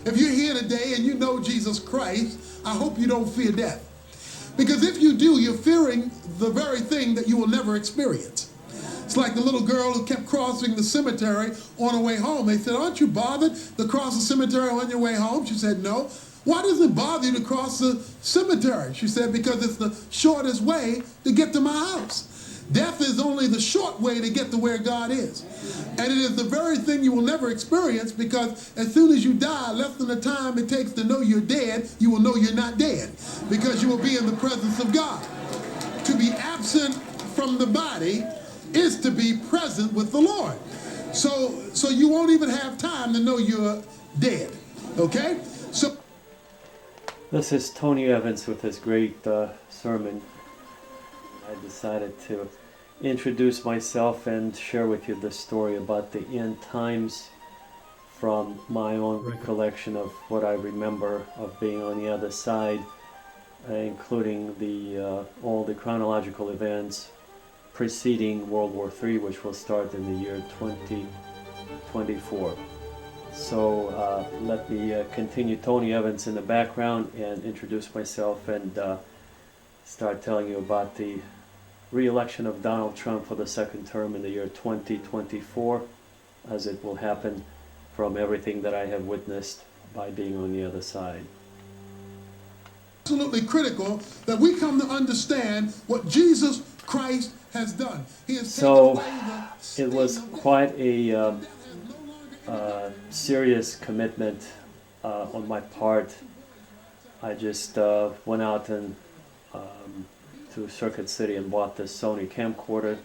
If you're here today and you know Jesus Christ, I hope you don't fear death. Because if you do, you're fearing the very thing that you will never experience. It's like the little girl who kept crossing the cemetery on her way home. They said, aren't you bothered to cross the cemetery on your way home? She said, no. Why does it bother you to cross the cemetery? She said, because it's the shortest way to get to my house. Death is only the short way to get to where God is. And it is the very thing you will never experience, because as soon as you die, less than the time it takes to know you're dead, you will know you're not dead, because you will be in the presence of God. To be absent from the body is to be present with the Lord. So you won't even have time to know you're dead. Okay? So this is Tony Evans with his great sermon. I decided to introduce myself and share with you the story about the end times from my own recollection of what I remember of being on the other side, including all the chronological events preceding World War III, which will start in the year 2024. So let me continue Tony Evans in the background and introduce myself and start telling you about the re-election of Donald Trump for the second term in the year 2024, as it will happen from everything that I have witnessed by being on the other side. Absolutely critical that we come to understand what Jesus Christ has done. He has it was quite a serious commitment on my part. I just went out and to Circuit City and bought this Sony camcorder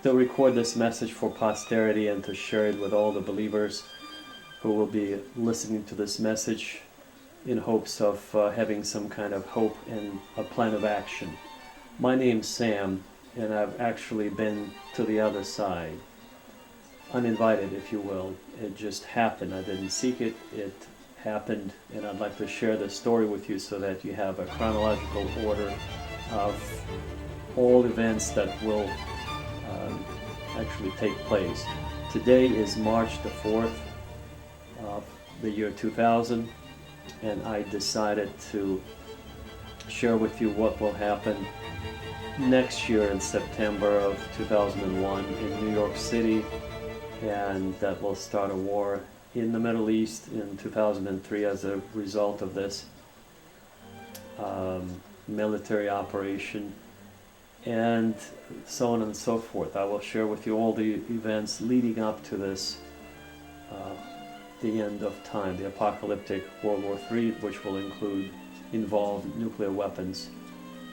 to record this message for posterity and to share it with all the believers who will be listening to this message in hopes of having some kind of hope and a plan of action. My name's Sam, and I've actually been to the other side. Uninvited, if you will. It just happened. I didn't seek it. It happened, and I'd like to share this story with you so that you have a chronological order of all events that will actually take place. Today is March the 4th of the year 2000, and I decided to share with you what will happen next year in September of 2001 in New York City, and that will start a war in the Middle East in 2003 as a result of this military operation, and so on and so forth. I will share with you all the events leading up to this, the end of time, the apocalyptic World War III, which will involve nuclear weapons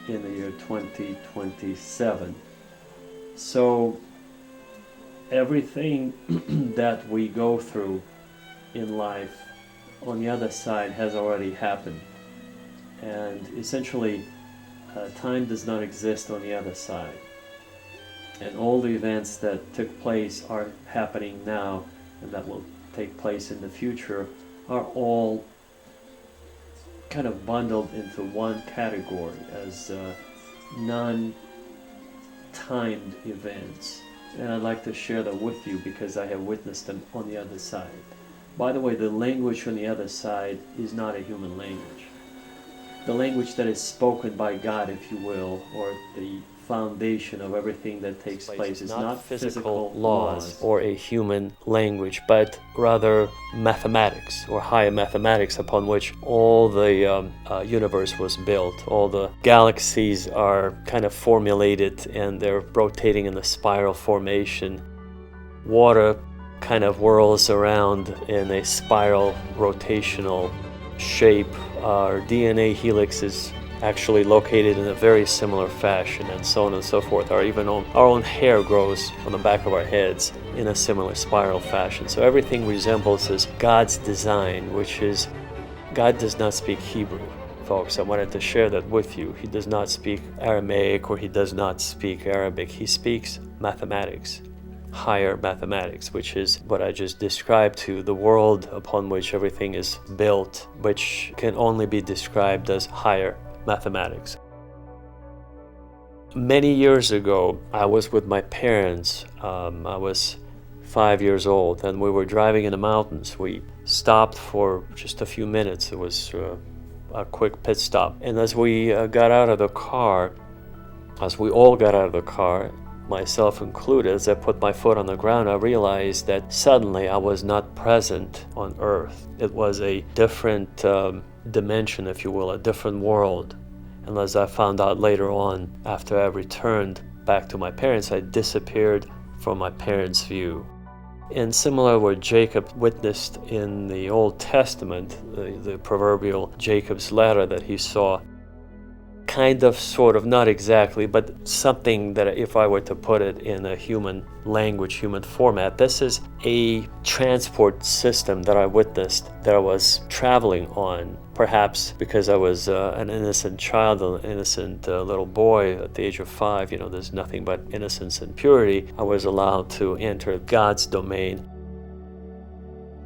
in the year 2027. So everything that we go through in life on the other side has already happened. And essentially, time does not exist on the other side. And all the events that took place are happening now and that will take place in the future are all kind of bundled into one category as non-timed events. And I'd like to share that with you because I have witnessed them on the other side. By the way, the language on the other side is not a human language. The language that is spoken by God, if you will, or the foundation of everything that takes place is not physical laws or a human language, but rather mathematics or higher mathematics upon which all the universe was built. All the galaxies are kind of formulated and they're rotating in a spiral formation. Water kind of whirls around in a spiral rotational shape. Our DNA helix is actually located in a very similar fashion, and so on and so forth. Our own hair grows on the back of our heads in a similar spiral fashion. So everything resembles this God's design, which is, God does not speak Hebrew, folks. I wanted to share that with you. He does not speak Aramaic or he does not speak Arabic. He speaks mathematics, higher mathematics, which is what I just described to the world upon which everything is built, which can only be described as higher mathematics. Many years ago, I was with my parents. I was 5 years old, and we were driving in the mountains. We stopped for just a few minutes. It was a quick pit stop. And as we got out of the car, as we all got out of the car, myself included, as I put my foot on the ground, I realized that suddenly I was not present on earth. It was a different dimension, if you will, a different world. And as I found out later on, after I returned back to my parents, I disappeared from my parents' view. And similar what Jacob witnessed in the Old Testament, the proverbial Jacob's ladder that he saw, kind of, sort of, not exactly, but something that if I were to put it in a human language, human format, this is a transport system that I witnessed, that I was traveling on, perhaps because I was an innocent child, an innocent little boy at the age of 5. You know, there's nothing but innocence and purity. I was allowed to enter God's domain.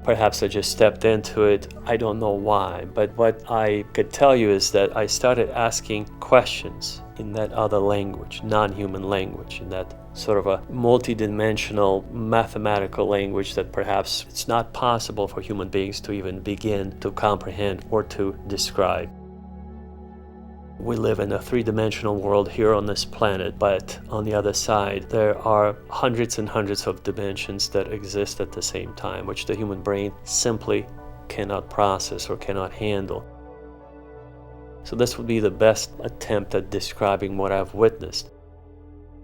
Perhaps I just stepped into it. I don't know why, but what I could tell you is that I started asking questions in that other language, non-human language, in that sort of a multidimensional mathematical language that perhaps it's not possible for human beings to even begin to comprehend or to describe. We live in a three-dimensional world here on this planet, but on the other side, there are hundreds and hundreds of dimensions that exist at the same time, which the human brain simply cannot process or cannot handle. So this would be the best attempt at describing what I've witnessed.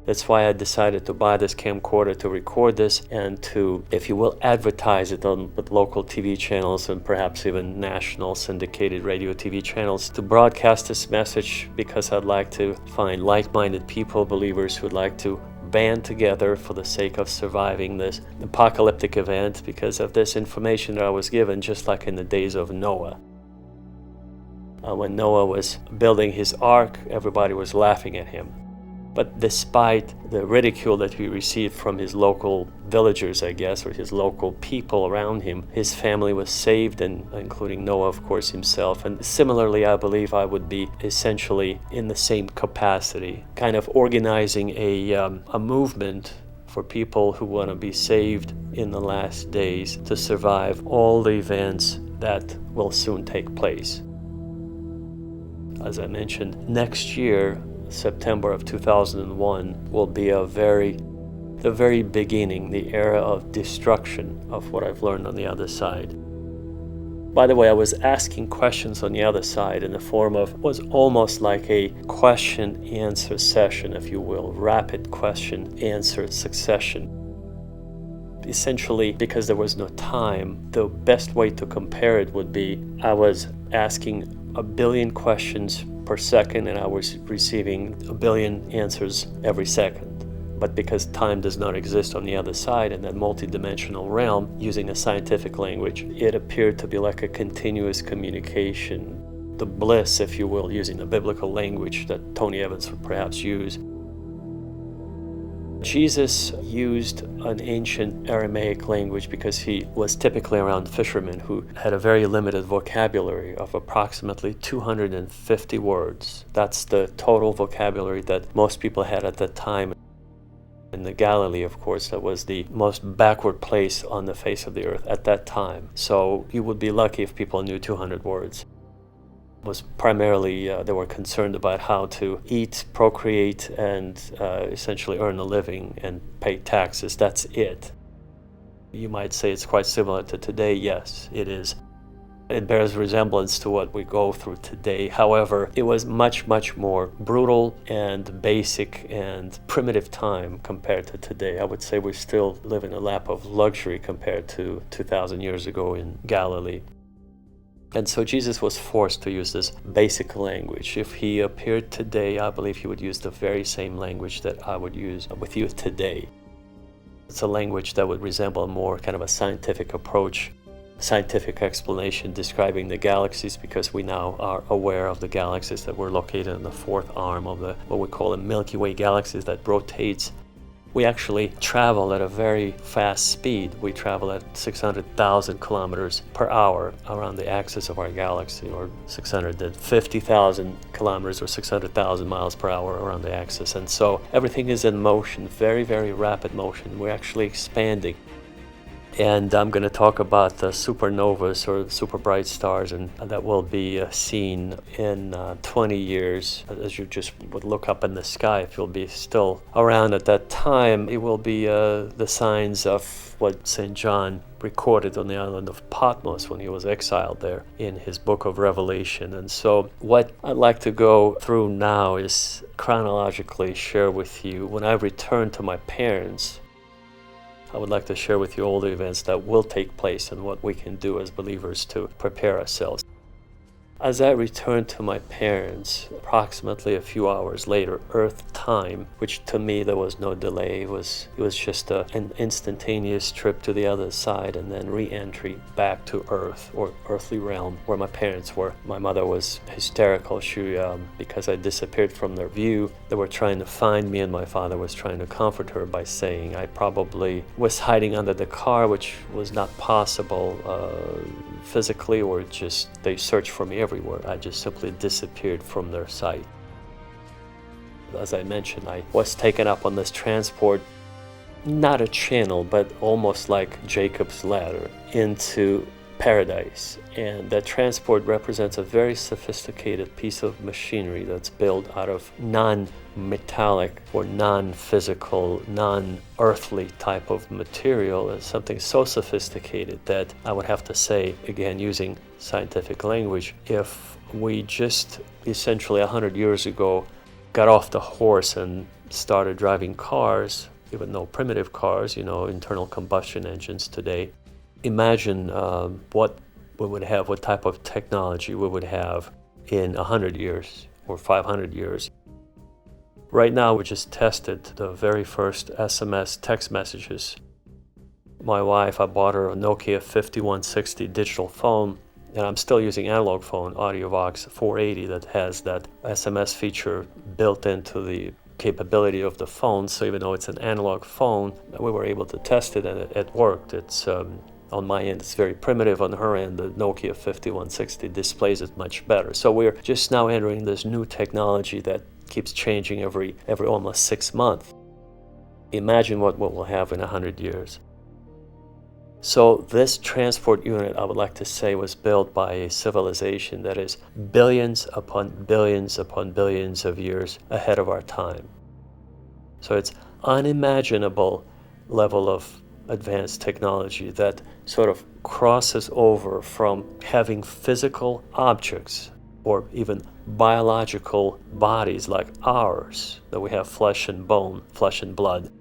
That's why I decided to buy this camcorder to record this and to, if you will, advertise it on with local TV channels and perhaps even national syndicated radio TV channels, to broadcast this message, because I'd like to find like-minded people, believers who'd like to band together for the sake of surviving this apocalyptic event, because of this information that I was given, just like in the days of Noah. When Noah was building his ark, everybody was laughing at him. But despite the ridicule that he received from his local villagers, I guess, or his local people around him, his family was saved, and including Noah, of course, himself. And similarly, I believe I would be essentially in the same capacity, kind of organizing a movement for people who want to be saved in the last days, to survive all the events that will soon take place. As I mentioned, next year, September of 2001, will be the very beginning, the era of destruction of what I've learned on the other side. By the way, I was asking questions on the other side in the form of, was almost like a question-answer session, if you will, rapid question-answer succession. Essentially, because there was no time, the best way to compare it would be, I was asking 1 billion questions per second, and I was receiving 1 billion answers every second. But because time does not exist on the other side, in that multidimensional realm, using a scientific language, it appeared to be like a continuous communication, the bliss, if you will, using the biblical language that Tony Evans would perhaps use. Jesus used an ancient Aramaic language because he was typically around fishermen who had a very limited vocabulary of approximately 250 words. That's the total vocabulary that most people had at that time. In the Galilee, of course, that was the most backward place on the face of the earth at that time. So you would be lucky if people knew 200 words. Was primarily they were concerned about how to eat, procreate, and essentially earn a living and pay taxes. That's it. You might say it's quite similar to today. Yes, it is. It bears resemblance to what we go through today. However, it was much, much more brutal and basic and primitive time compared to today. I would say we still live in a lap of luxury compared to 2,000 years ago in Galilee. And so Jesus was forced to use this basic language. If he appeared today, I believe he would use the very same language that I would use with you today. It's a language that would resemble more kind of a scientific approach, scientific explanation describing the galaxies, because we now are aware of the galaxies that were located in the fourth arm of the what we call a Milky Way galaxy that rotates. We actually travel at a very fast speed. We travel at 600,000 kilometers per hour around the axis of our galaxy, or 650,000 kilometers or 600,000 miles per hour around the axis. And so everything is in motion, very, very rapid motion. We're actually expanding. And I'm going to talk about the supernovas or super bright stars, and that will be seen in 20 years. As you just would look up in the sky, if you'll be still around at that time, it will be the signs of what St. John recorded on the island of Patmos when he was exiled there in his book of Revelation. And so what I'd like to go through now is chronologically share with you when I return to my parents. I would like to share with you all the events that will take place and what we can do as believers to prepare ourselves. As I returned to my parents, approximately a few hours later, Earth time, which to me there was no delay, it was just an instantaneous trip to the other side and then re-entry back to Earth or earthly realm where my parents were. My mother was hysterical. Because I disappeared from their view, they were trying to find me, and my father was trying to comfort her by saying I probably was hiding under the car, which was not possible physically, or just they searched for me everywhere. I just simply disappeared from their sight. As I mentioned, I was taken up on this transport, not a channel, but almost like Jacob's ladder into paradise. And that transport represents a very sophisticated piece of machinery that's built out of non-metallic or non-physical, non-earthly type of material. It's something so sophisticated that I would have to say, again, using scientific language, if we just essentially 100 years ago got off the horse and started driving cars, even though primitive cars, internal combustion engines today, imagine what we would have, what type of technology we would have in 100 years or 500 years. Right now, we just tested the very first SMS text messages. My wife, I bought her a Nokia 5160 digital phone, and I'm still using analog phone, AudioVox 480, that has that SMS feature built into the capability of the phone. So even though it's an analog phone, we were able to test it, and it worked. It's on my end, it's very primitive. On her end, the Nokia 5160 displays it much better. So we're just now entering this new technology that keeps changing every almost 6 months. Imagine what we'll have in 100 years. So this transport unit, I would like to say, was built by a civilization that is billions upon billions upon billions of years ahead of our time. So it's unimaginable level of advanced technology that sort of crosses over from having physical objects or even biological bodies like ours, that we have flesh and bone, flesh and blood.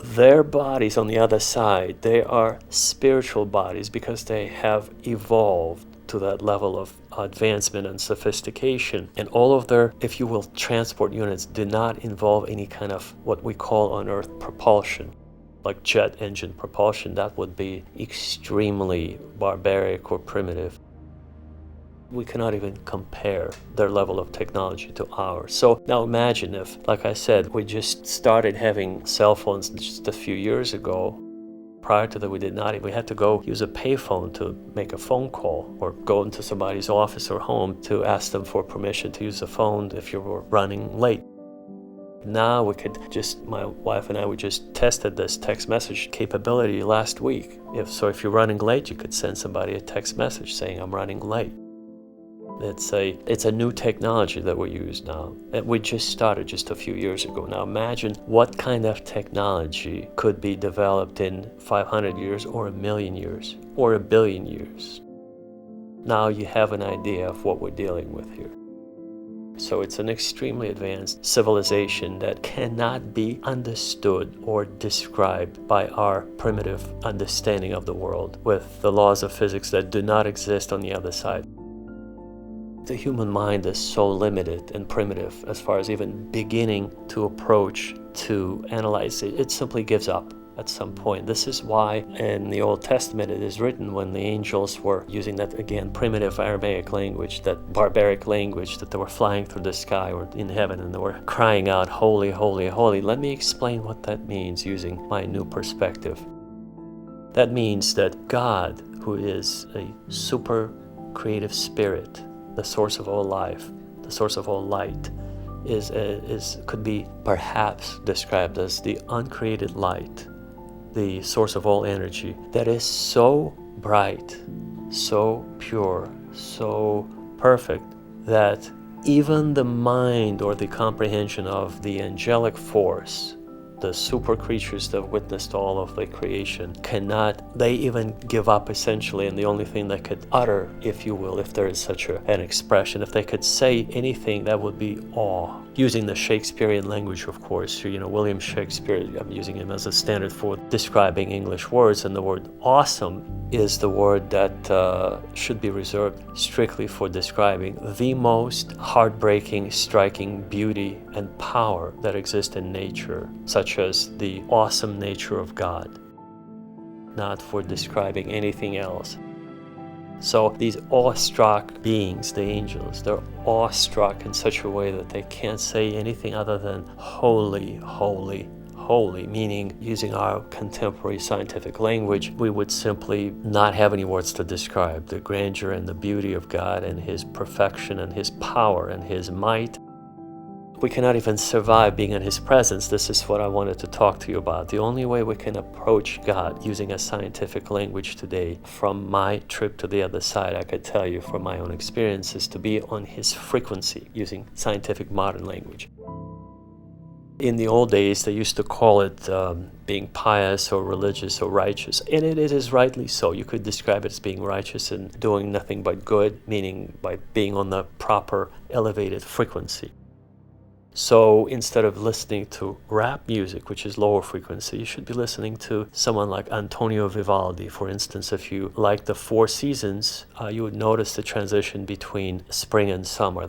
Their bodies on the other side, they are spiritual bodies because they have evolved to that level of advancement and sophistication. And all of their, if you will, transport units do not involve any kind of what we call on Earth propulsion, like jet engine propulsion. That would be extremely barbaric or primitive. We cannot even compare their level of technology to ours. So now imagine if, like I said, we just started having cell phones just a few years ago. Prior to that, we had to go use a payphone to make a phone call, or go into somebody's office or home to ask them for permission to use the phone if you were running late. Now we could my wife and I, we just tested this text message capability last week. If you're running late, you could send somebody a text message saying, I'm running late. It's a new technology that we use now. And we just started just a few years ago. Now imagine what kind of technology could be developed in 500 years or 1,000,000 years or 1,000,000,000 years. Now you have an idea of what we're dealing with here. So it's an extremely advanced civilization that cannot be understood or described by our primitive understanding of the world, with the laws of physics that do not exist on the other side. The human mind is so limited and primitive as far as even beginning to approach to analyze it. It simply gives up at some point. This is why in the Old Testament it is written, when the angels were using that, again, primitive Aramaic language, that barbaric language, that they were flying through the sky or in heaven and they were crying out, holy, holy, holy. Let me explain what that means using my new perspective. That means that God, who is a super creative spirit, the source of all life, the source of all light, could be perhaps described as the uncreated light the source of all energy, that is so bright, so pure, so perfect, that even the mind or the comprehension of the angelic force, the super creatures that witnessed all of the creation, they even give up essentially, and the only thing they could utter, if you will, if there is such an expression, if they could say anything, that would be awe. Using the Shakespearean language, of course, William Shakespeare, I'm using him as a standard for describing English words, and the word awesome is the word that should be reserved strictly for describing the most heartbreaking, striking beauty and power that exists in nature, such as the awesome nature of God, not for describing anything else. So these awestruck beings, the angels, they're awestruck in such a way that they can't say anything other than holy, holy, holy, meaning, using our contemporary scientific language, we would simply not have any words to describe the grandeur and the beauty of God and His perfection and His power and His might. We cannot even survive being in His presence. This is what I wanted to talk to you about. The only way we can approach God using a scientific language today, from my trip to the other side, I could tell you from my own experiences, to be on His frequency, using scientific modern language. In the old days, they used to call it being pious or religious or righteous, and it is rightly so. You could describe it as being righteous and doing nothing but good, meaning by being on the proper elevated frequency. So instead of listening to rap music, which is lower frequency, you should be listening to someone like Antonio Vivaldi. For instance, if you like the Four Seasons, you would notice the transition between spring and summer,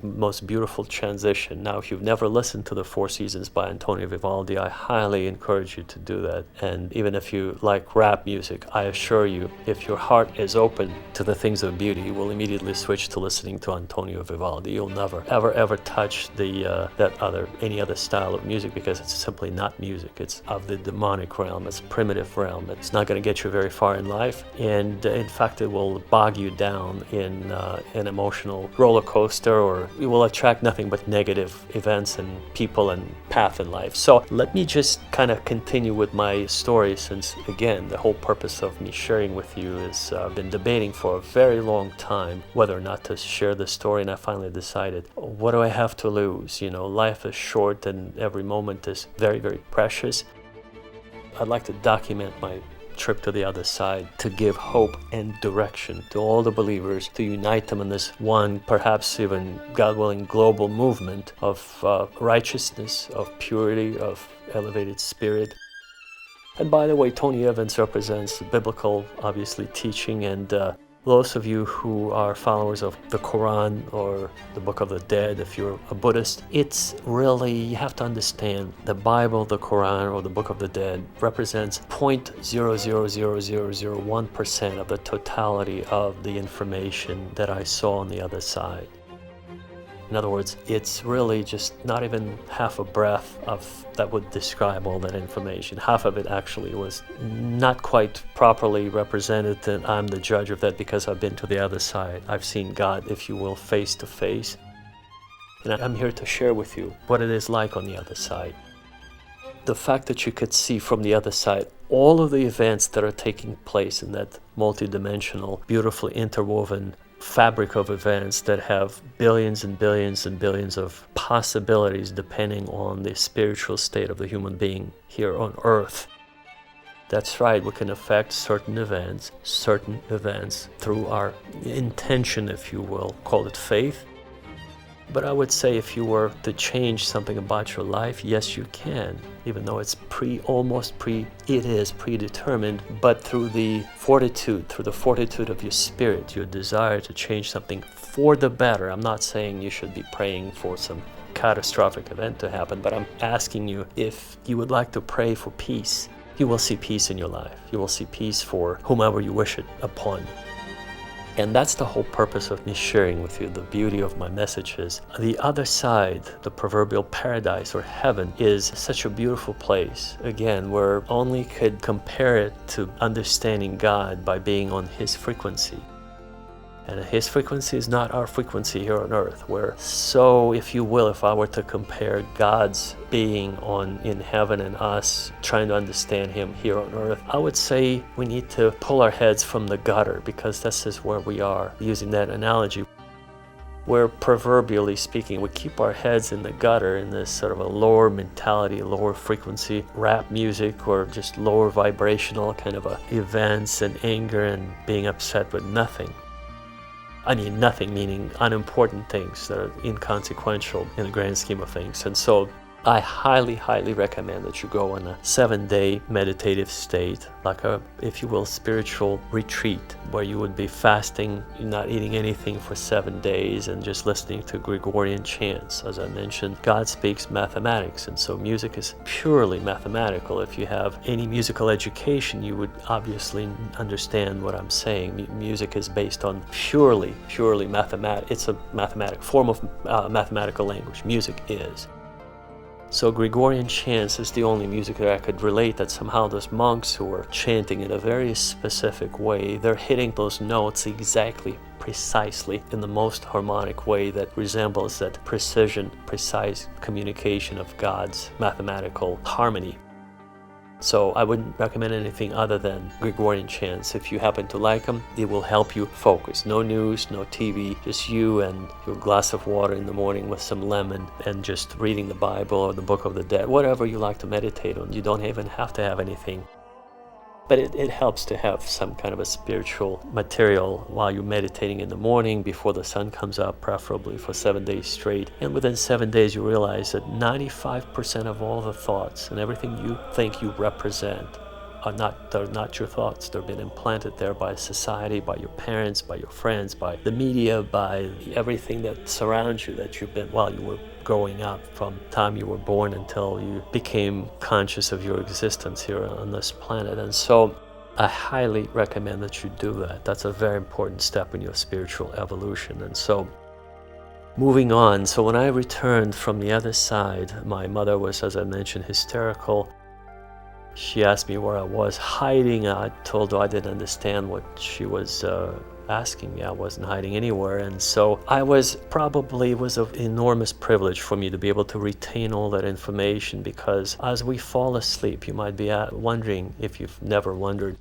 most beautiful transition. Now, if you've never listened to the Four Seasons by Antonio Vivaldi, I highly encourage you to do that. And even if you like rap music, I assure you, if your heart is open to the things of beauty, you will immediately switch to listening to Antonio Vivaldi. You'll never, ever touch any other style of music, because it's simply not music. It's of the demonic realm. It's primitive realm. It's not going to get you very far in life, and in fact, it will bog you down in an emotional roller coaster, or it will attract nothing but negative events and people and path in life. So let me just kind of continue with my story, since again, the whole purpose of me sharing with you is I've been debating for a very long time whether or not to share this story, and I finally decided, what do I have to lose? Life is short and every moment is very, very precious. I'd like to document my trip to the other side to give hope and direction to all the believers, to unite them in this one, perhaps even, God willing, global movement of righteousness, of purity, of elevated spirit. And by the way, Tony Evans represents biblical, obviously, teaching, and those of you who are followers of the Quran or the Book of the Dead, if you're a Buddhist, it's really, you have to understand, the Bible, the Quran, or the Book of the Dead represents 0.00001% of the totality of the information that I saw on the other side. In other words, it's really just not even half a breath that would describe all that information. Half of it actually was not quite properly represented, and I'm the judge of that because I've been to the other side. I've seen God, if you will, face to face. And I'm here to share with you what it is like on the other side. The fact that you could see from the other side all of the events that are taking place in that multidimensional, beautifully interwoven fabric of events that have billions and billions and billions of possibilities depending on the spiritual state of the human being here on earth. That's right, we can affect certain events through our intention, if you will, call it faith. But I would say, if you were to change something about your life, yes, you can, even though it is predetermined, but through the fortitude of your spirit, your desire to change something for the better. I'm not saying you should be praying for some catastrophic event to happen, but I'm asking you, if you would like to pray for peace, you will see peace in your life. You will see peace for whomever you wish it upon. And that's the whole purpose of me sharing with you the beauty of my messages. The other side, the proverbial paradise or heaven, is such a beautiful place. Again, where only could compare it to understanding God by being on His frequency. And his frequency is not our frequency here on earth. So, if you will, if I were to compare God's being in heaven and us trying to understand him here on earth, I would say we need to pull our heads from the gutter, because this is where we are, using that analogy. Where, proverbially speaking, we keep our heads in the gutter in this sort of a lower mentality, lower frequency rap music, or just lower vibrational kind of events and anger and being upset with nothing. I mean nothing, meaning unimportant things that are inconsequential in the grand scheme of things. And so I highly, highly recommend that you go on a 7-day meditative state, like a, if you will, spiritual retreat, where you would be fasting, not eating anything for 7 days, and just listening to Gregorian chants. As I mentioned, God speaks mathematics, and so music is purely mathematical. If you have any musical education, you would obviously understand what I'm saying. Music is based on purely mathematics. It's a mathematic form of mathematical language. Music is. So Gregorian chants is the only music that I could relate, that somehow those monks who are chanting in a very specific way, they're hitting those notes exactly, precisely, in the most harmonic way that resembles that precision, precise communication of God's mathematical harmony. So I wouldn't recommend anything other than Gregorian chants. If you happen to like them, it will help you focus. No news, no TV, just you and your glass of water in the morning with some lemon, and just reading the Bible or the Book of the Dead, whatever you like to meditate on. You don't even have to have anything. But it helps to have some kind of a spiritual material while you're meditating in the morning before the sun comes up, preferably for 7 days straight. And within 7 days you realize that 95% of all the thoughts and everything you think you represent they're not your thoughts. They've been implanted there by society, by your parents, by your friends, by the media, by everything that surrounds you, that you've been while you were growing up, from the time you were born until you became conscious of your existence here on this planet. And so I highly recommend that you do that. That's a very important step in your spiritual evolution. And so moving on, so when I returned from the other side, my mother was, as I mentioned, hysterical. She asked me where I was hiding. I told her I didn't understand what she was asking me. I wasn't hiding anywhere. And so it was an enormous privilege for me to be able to retain all that information, because as we fall asleep, you might be wondering, if you've never wondered,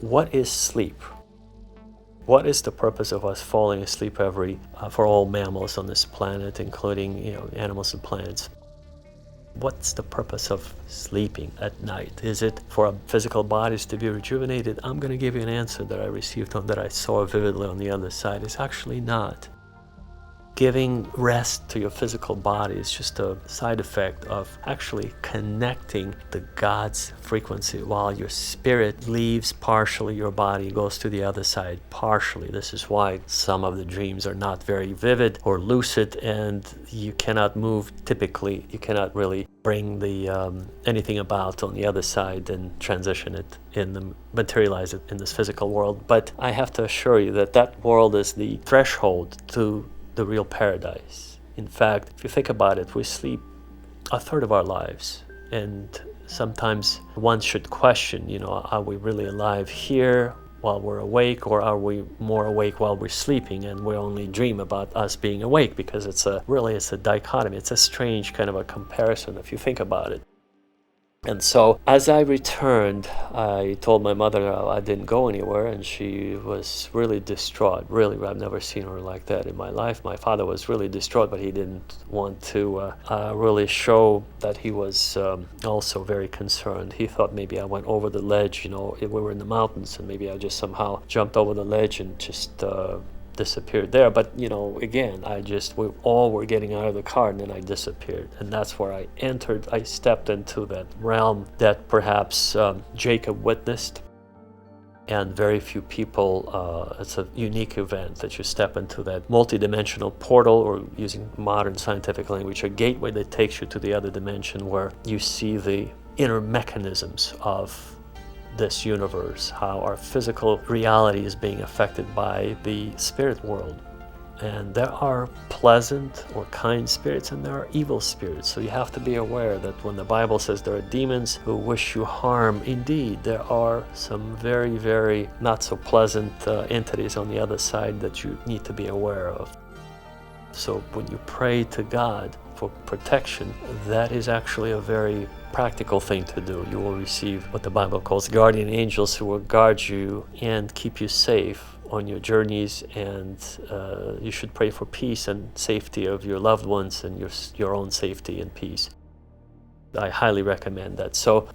what is sleep? What is the purpose of us falling asleep for all mammals on this planet, including animals and plants? What's the purpose of sleeping at night? Is it for our physical bodies to be rejuvenated? I'm going to give you an answer that I received that I saw vividly on the other side. It's actually not. Giving rest to your physical body is just a side effect of actually connecting to God's frequency, while your spirit leaves partially your body, goes to the other side partially. This is why some of the dreams are not very vivid or lucid, and you cannot move typically. You cannot really bring anything about on the other side and transition it materialize it in this physical world. But I have to assure you that world is the threshold to the real paradise. In fact, if you think about it, we sleep a third of our lives, and sometimes one should question, are we really alive here while we're awake, or are we more awake while we're sleeping, and we only dream about us being awake? Because it's a dichotomy. It's a strange kind of a comparison if you think about it. And so as I returned, I told my mother I didn't go anywhere, and she was really distraught. Really, I've never seen her like that in my life. My father was really distraught, but he didn't want to really show that he was also very concerned. He thought maybe I went over the ledge, we were in the mountains, and maybe I just somehow jumped over the ledge and just disappeared there. But again, we all were getting out of the car, and then I disappeared. And that's where I stepped into that realm that perhaps Jacob witnessed, and very few people. It's a unique event that you step into that multidimensional portal, or using modern scientific language, a gateway that takes you to the other dimension, where you see the inner mechanisms of this universe, how our physical reality is being affected by the spirit world. And there are pleasant or kind spirits and there are evil spirits. So you have to be aware that when the Bible says there are demons who wish you harm, indeed, there are some very, very not so pleasant entities on the other side that you need to be aware of. So when you pray to God for protection, that is actually a very practical thing to do. You will receive what the Bible calls guardian angels who will guard you and keep you safe on your journeys, and you should pray for peace and safety of your loved ones and your own safety and peace. I highly recommend that. So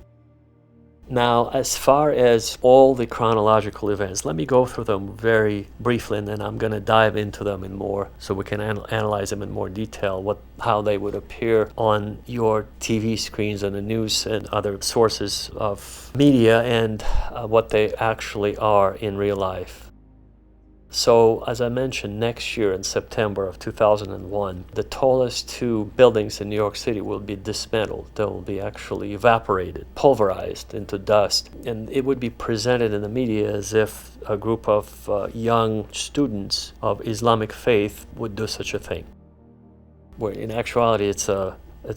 now, as far as all the chronological events, let me go through them very briefly, and then I'm going to dive into them in more so we can analyze them in more detail, how they would appear on your TV screens and the news and other sources of media, and what they actually are in real life. So, as I mentioned, next year in September of 2001, the tallest two buildings in New York City will be dismantled. They will be actually evaporated, pulverized into dust. And it would be presented in the media as if a group of young students of Islamic faith would do such a thing. Where in actuality, it's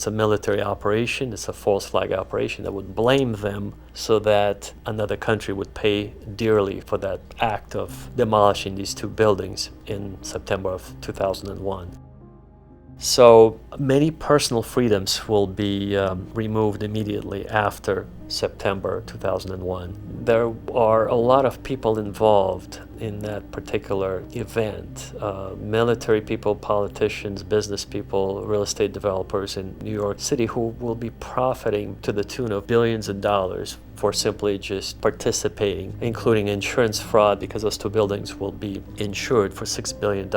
a military operation, it's a false flag operation that would blame them so that another country would pay dearly for that act of demolishing these two buildings in September of 2001. So many personal freedoms will be removed immediately after September 2001. There are a lot of people involved in that particular event. Military people, politicians, business people, real estate developers in New York City who will be profiting to the tune of billions of dollars for simply just participating, including insurance fraud, because those two buildings will be insured for $6 billion.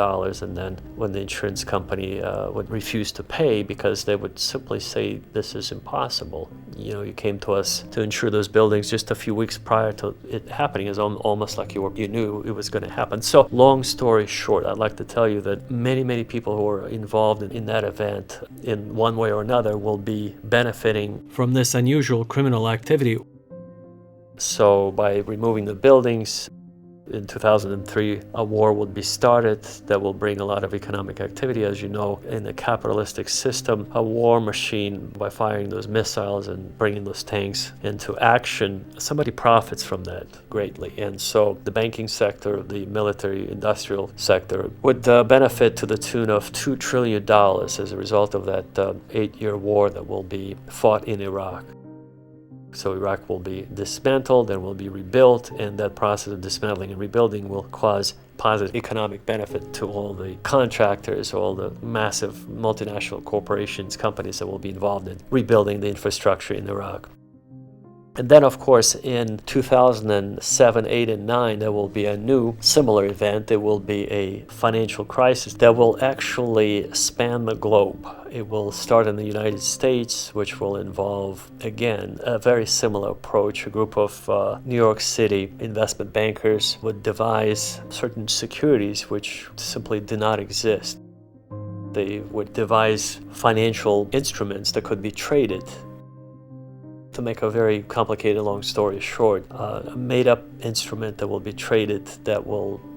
And then when the insurance company would refuse to pay because they would simply say, this is impossible. You know, you came to us to insure those buildings just a few weeks prior to it happening. It's almost like you knew it was going to happen. So long story short, I'd like to tell you that many people who are involved in that event in one way or another will be benefiting from this unusual criminal activity. So by removing the buildings, in 2003, a war would be started that will bring a lot of economic activity. As you know, in the capitalistic system, a war machine, by firing those missiles and bringing those tanks into action, somebody profits from that greatly. And so the banking sector, the military industrial sector would benefit to the tune of $2 trillion as a result of that 8-year war that will be fought in Iraq. So Iraq will be dismantled and will be rebuilt, and that process of dismantling and rebuilding will cause positive economic benefit to all the contractors, all the massive multinational corporations, companies that will be involved in rebuilding the infrastructure in Iraq. And then, of course, in 2007, 8, and 9, there will be a new similar event. There will be a financial crisis that will actually span the globe. It will start in the United States, which will involve, again, a very similar approach. A group of New York City investment bankers would devise certain securities which simply do not exist. They would devise financial instruments that could be traded. To make a very complicated long story short, a made-up instrument that will be traded that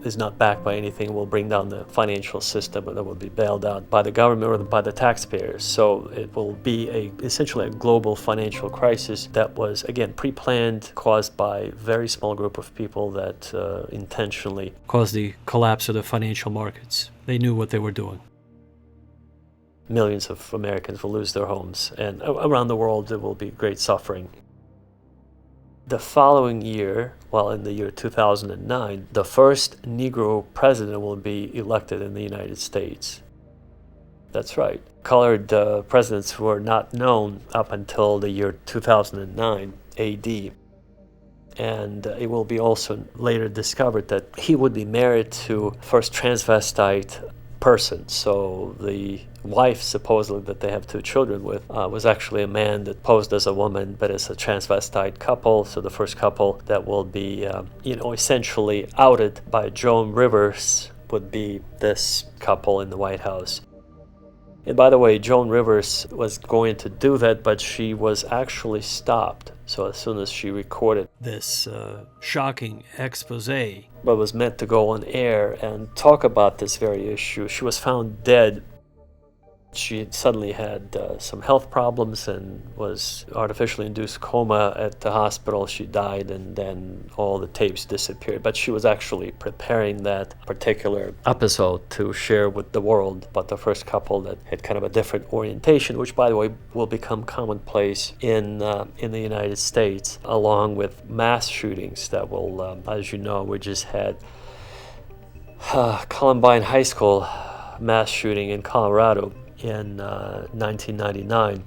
is not backed by anything will bring down the financial system, and that will be bailed out by the government or by the taxpayers. So it will be essentially a global financial crisis that was, again, pre-planned, caused by a very small group of people that intentionally caused the collapse of the financial markets. They knew what they were doing. Millions of Americans will lose their homes, and around the world there will be great suffering. The following year, in the year 2009, the first Negro president will be elected in the United States. That's right. Colored presidents were not known up until the year 2009 AD. And it will be also later discovered that he would be married to first transvestite person. So the wife, supposedly, that they have 2 children with, was actually a man that posed as a woman, but as a transvestite couple. So the first couple that will be, essentially outed by Joan Rivers would be this couple in the White House. And by the way, Joan Rivers was going to do that, but she was actually stopped. So as soon as she recorded this shocking expose, but was meant to go on air and talk about this very issue, she was found dead. She suddenly had some health problems and was artificially induced coma at the hospital. She died, and then all the tapes disappeared. But she was actually preparing that particular episode to share with the world about the first couple that had kind of a different orientation, which, by the way, will become commonplace in the United States, along with mass shootings that will, as you know, we just had Columbine High School mass shooting in Colorado in 1999.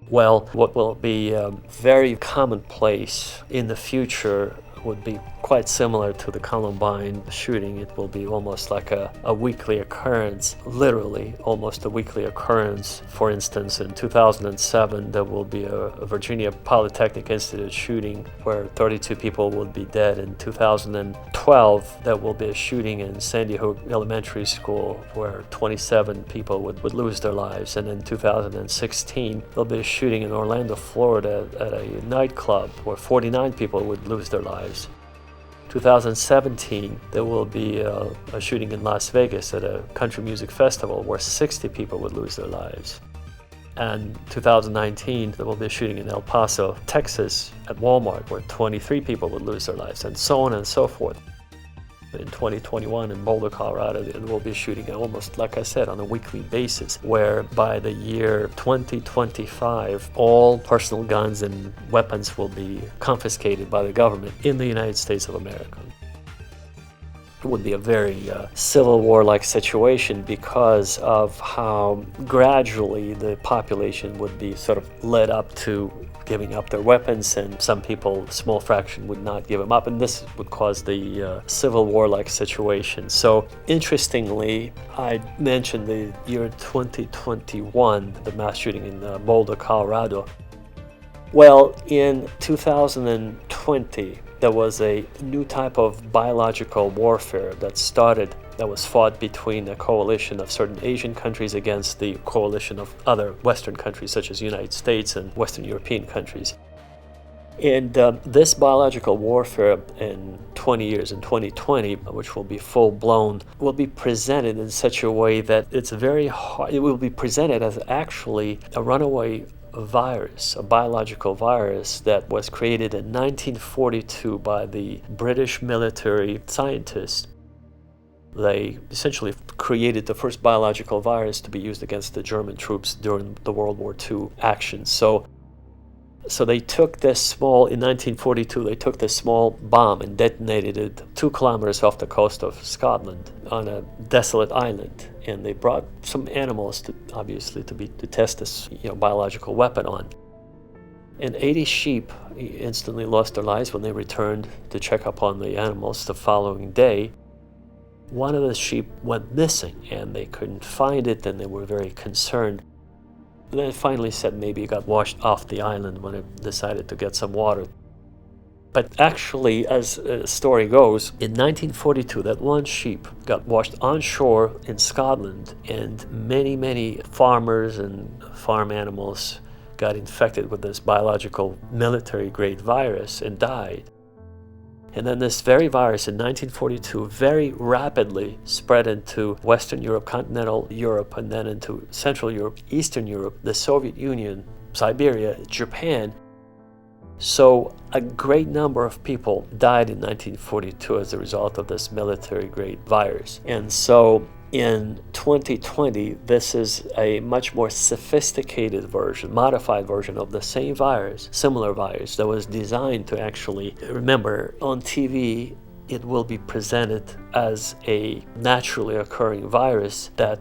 Well, what will be very commonplace in the future would be quite similar to the Columbine shooting. It will be almost like a weekly occurrence, literally almost a weekly occurrence. For instance, in 2007, there will be a Virginia Polytechnic Institute shooting where 32 people would be dead. In 2012, there will be a shooting in Sandy Hook Elementary School where 27 people would lose their lives. And in 2016, there'll be a shooting in Orlando, Florida at a nightclub where 49 people would lose their lives. 2017, there will be a shooting in Las Vegas at a country music festival where 60 people would lose their lives. And 2019, there will be a shooting in El Paso, Texas at Walmart where 23 people would lose their lives, and so on and so forth. In 2021 in Boulder, Colorado, there will be a shooting almost, like I said, on a weekly basis, where by the year 2025, all personal guns and weapons will be confiscated by the government in the United States of America. It would be a very civil war-like situation because of how gradually the population would be sort of led up to giving up their weapons, and some people, small fraction, would not give them up, and this would cause the civil war-like situation. So interestingly, I mentioned the year 2021, the mass shooting in Boulder, Colorado. Well, in 2020, there was a new type of biological warfare that was fought between a coalition of certain Asian countries against the coalition of other Western countries, such as the United States and Western European countries. And this biological warfare in 20 years, in 2020, which will be full-blown, will be presented in such a way that it's very hard. It will be presented as actually a runaway virus, a biological virus that was created in 1942 by the British military scientists. They essentially created the first biological virus to be used against the German troops during the World War II action. So they took this small, in 1942, they took this small bomb and detonated it 2 kilometers off the coast of Scotland on a desolate island. And they brought some animals to test this biological weapon on. And 80 sheep instantly lost their lives when they returned to check up on the animals the following day. One of the sheep went missing and they couldn't find it, and they were very concerned. And then it finally said maybe it got washed off the island when it decided to get some water. But actually, as the story goes, in 1942, that one sheep got washed on shore in Scotland, and many, many farmers and farm animals got infected with this biological military-grade virus and died. And then this very virus in 1942 very rapidly spread into Western Europe, continental Europe, and then into Central Europe, Eastern Europe, the Soviet Union, Siberia, Japan. So a great number of people died in 1942 as a result of this military-grade virus. And so in 2020, this is a much more sophisticated version, modified version of the same virus, similar virus, that was designed to actually, remember, on TV, it will be presented as a naturally occurring virus that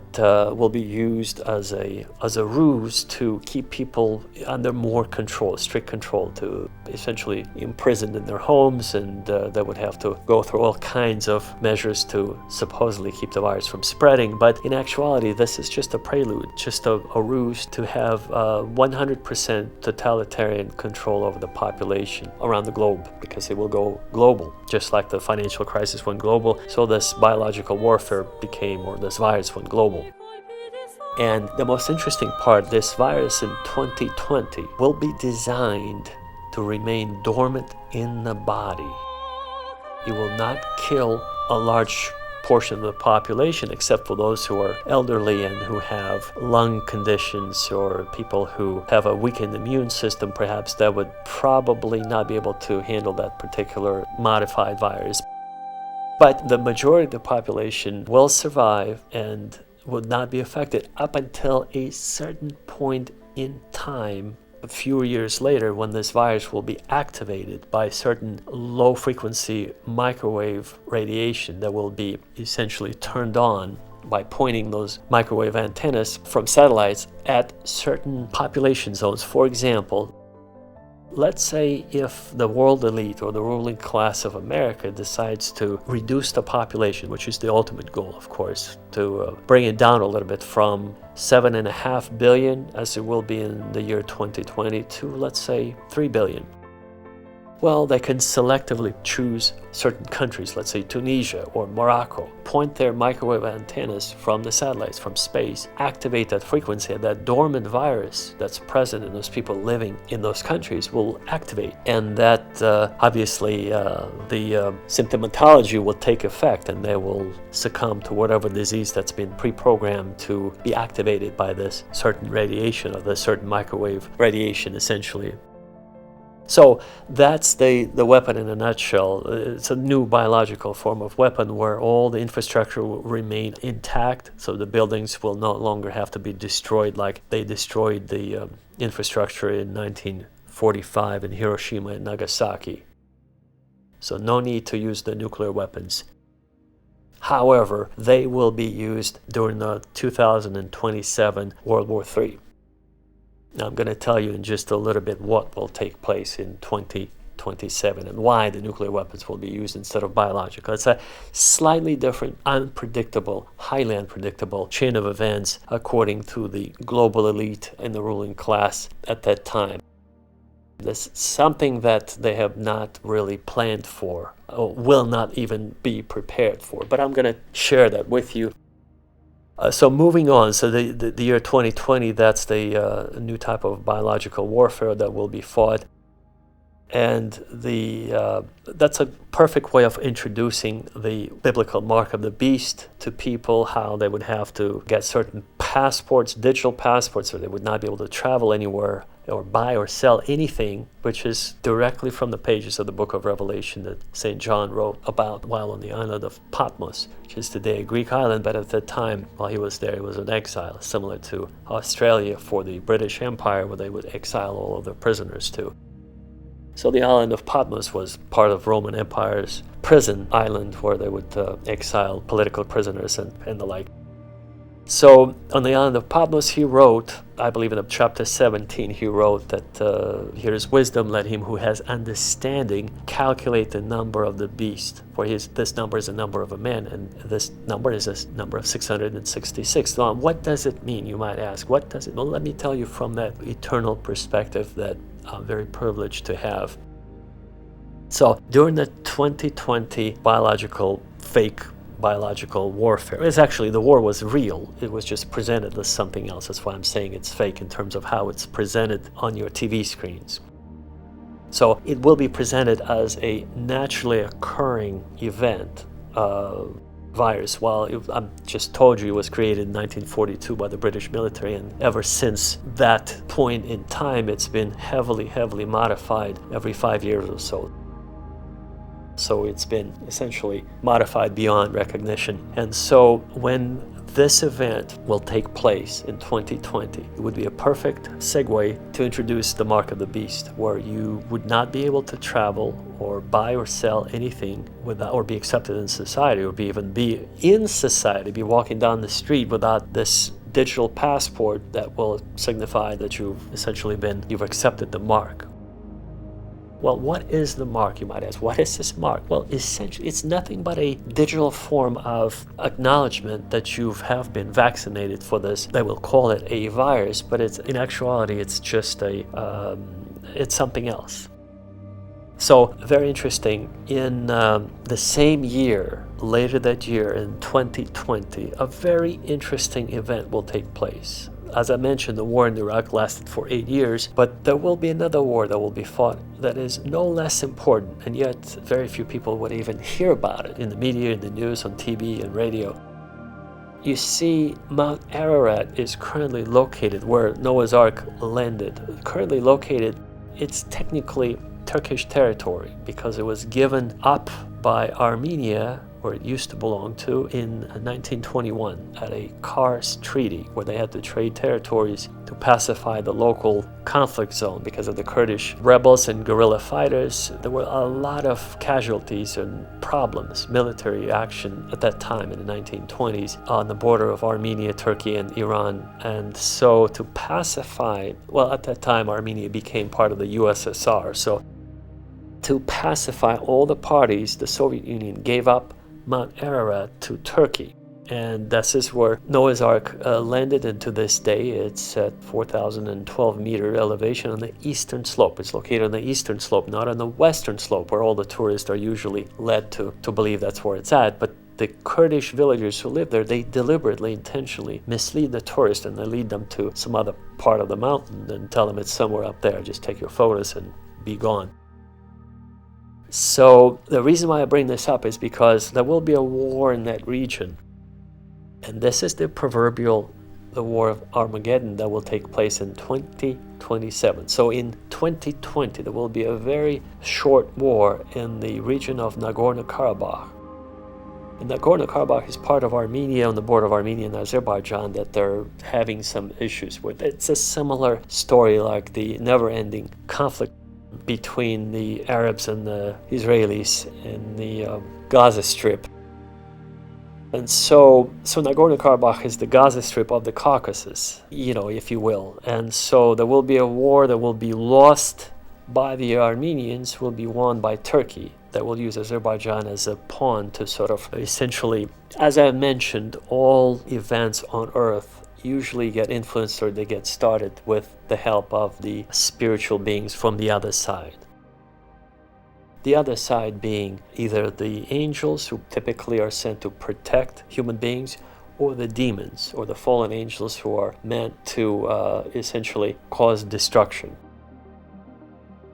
will be used as a ruse to keep people under more control, strict control, to essentially imprisoned in their homes, and they would have to go through all kinds of measures to supposedly keep the virus from spreading. But in actuality, this is just a prelude, just a ruse to have 100% totalitarian control over the population around the globe, because it will go global, just like the financial crisis went global. So this biological warfare became, or this virus went global. And the most interesting part, this virus in 2020 will be designed to remain dormant in the body. It will not kill a large portion of the population, except for those who are elderly and who have lung conditions, or people who have a weakened immune system, perhaps, that would probably not be able to handle that particular modified virus. But the majority of the population will survive and would not be affected up until a certain point in time, a few years later, when this virus will be activated by certain low-frequency microwave radiation that will be essentially turned on by pointing those microwave antennas from satellites at certain population zones. For example, let's say if the world elite or the ruling class of America decides to reduce the population, which is the ultimate goal, of course, to bring it down a little bit from 7.5 billion, as it will be in the year 2020, to, let's say, 3 billion. Well, they can selectively choose certain countries, let's say Tunisia or Morocco, point their microwave antennas from the satellites, from space, activate that frequency, and that dormant virus that's present in those people living in those countries will activate. And that, obviously, the symptomatology will take effect, and they will succumb to whatever disease that's been pre-programmed to be activated by this certain radiation, or this certain microwave radiation, essentially. So that's the weapon in a nutshell. It's a new biological form of weapon where all the infrastructure will remain intact, so the buildings will no longer have to be destroyed like they destroyed the infrastructure in 1945 in Hiroshima and Nagasaki. So no need to use the nuclear weapons. However, they will be used during the 2027 World War III. Now, I'm going to tell you in just a little bit what will take place in 2027 and why the nuclear weapons will be used instead of biological. It's a slightly different, unpredictable, highly unpredictable chain of events according to the global elite and the ruling class at that time. This is something that they have not really planned for, or will not even be prepared for. But I'm going to share that with you. So moving on, so the year 2020, that's the new type of biological warfare that will be fought. And that's a perfect way of introducing the biblical mark of the beast to people, how they would have to get certain passports, digital passports, or they would not be able to travel anywhere or buy or sell anything, which is directly from the pages of the book of Revelation that St. John wrote about while on the island of Patmos, which is today a Greek island, but at that time, while he was there, he was in exile, similar to Australia for the British Empire, where they would exile all of their prisoners to. So the island of Patmos was part of Roman Empire's prison island where they would exile political prisoners and the like. So on the island of Patmos, he wrote, I believe in chapter 17, he wrote that here is wisdom, let him who has understanding calculate the number of the beast. For this number is a number of a man, and this number is a number of 666. Now, what does it mean, you might ask? What does it mean? Well, let me tell you from that eternal perspective that I'm very privileged to have. So during the 2020 fake biological warfare, it's actually, the war was real. It was just presented as something else. That's why I'm saying it's fake in terms of how it's presented on your TV screens. So it will be presented as a naturally occurring event, virus. Well, I just told you it was created in 1942 by the British military, and ever since that point in time, it's been heavily modified every 5 years or so. So it's been essentially modified beyond recognition. And so when this event will take place in 2020, it would be a perfect segue to introduce the mark of the beast, where you would not be able to travel or buy or sell anything without, or be accepted in society, or even be in society, be walking down the street without this digital passport that will signify that you've accepted the mark. Well, what is the mark, you might ask? What is this mark? Well, essentially, it's nothing but a digital form of acknowledgement that you have been vaccinated for this. They will call it a virus, but in actuality, it's just it's something else. So, very interesting. In the same year, later that year in 2020, a very interesting event will take place. As I mentioned, the war in Iraq lasted for 8 years, but there will be another war that will be fought that is no less important, and yet very few people would even hear about it in the media, in the news, on TV and radio. You see, Mount Ararat is currently located where Noah's Ark landed. Currently located, it's technically Turkish territory because it was given up by Armenia, where it used to belong to, in 1921 at a Kars Treaty, where they had to trade territories to pacify the local conflict zone because of the Kurdish rebels and guerrilla fighters. There were a lot of casualties and problems, military action at that time in the 1920s on the border of Armenia, Turkey, and Iran. And so to pacify, well, at that time Armenia became part of the USSR. So to pacify all the parties, the Soviet Union gave up Mount Ararat to Turkey. And this is where Noah's Ark landed, and to this day it's at 4,012 meter elevation on the eastern slope. It's located on the eastern slope, not on the western slope where all the tourists are usually led to believe that's where it's at. But the Kurdish villagers who live there, they deliberately, intentionally mislead the tourists, and they lead them to some other part of the mountain and tell them it's somewhere up there. Just take your photos and be gone. So the reason why I bring this up is because there will be a war in that region. And this is the war of Armageddon that will take place in 2027. So in 2020, there will be a very short war in the region of Nagorno-Karabakh. And Nagorno-Karabakh is part of Armenia, on the border of Armenia and Azerbaijan, that they're having some issues with. It's a similar story like the never-ending conflict between the Arabs and the Israelis in the Gaza Strip. And so Nagorno-Karabakh is the Gaza Strip of the Caucasus, if you will. And so there will be a war that will be lost by the Armenians, will be won by Turkey, that will use Azerbaijan as a pawn to sort of essentially, as I mentioned, all events on earth usually get influenced or they get started with the help of the spiritual beings from the other side. The other side being either the angels, who typically are sent to protect human beings, or the demons, or the fallen angels who are meant to essentially cause destruction.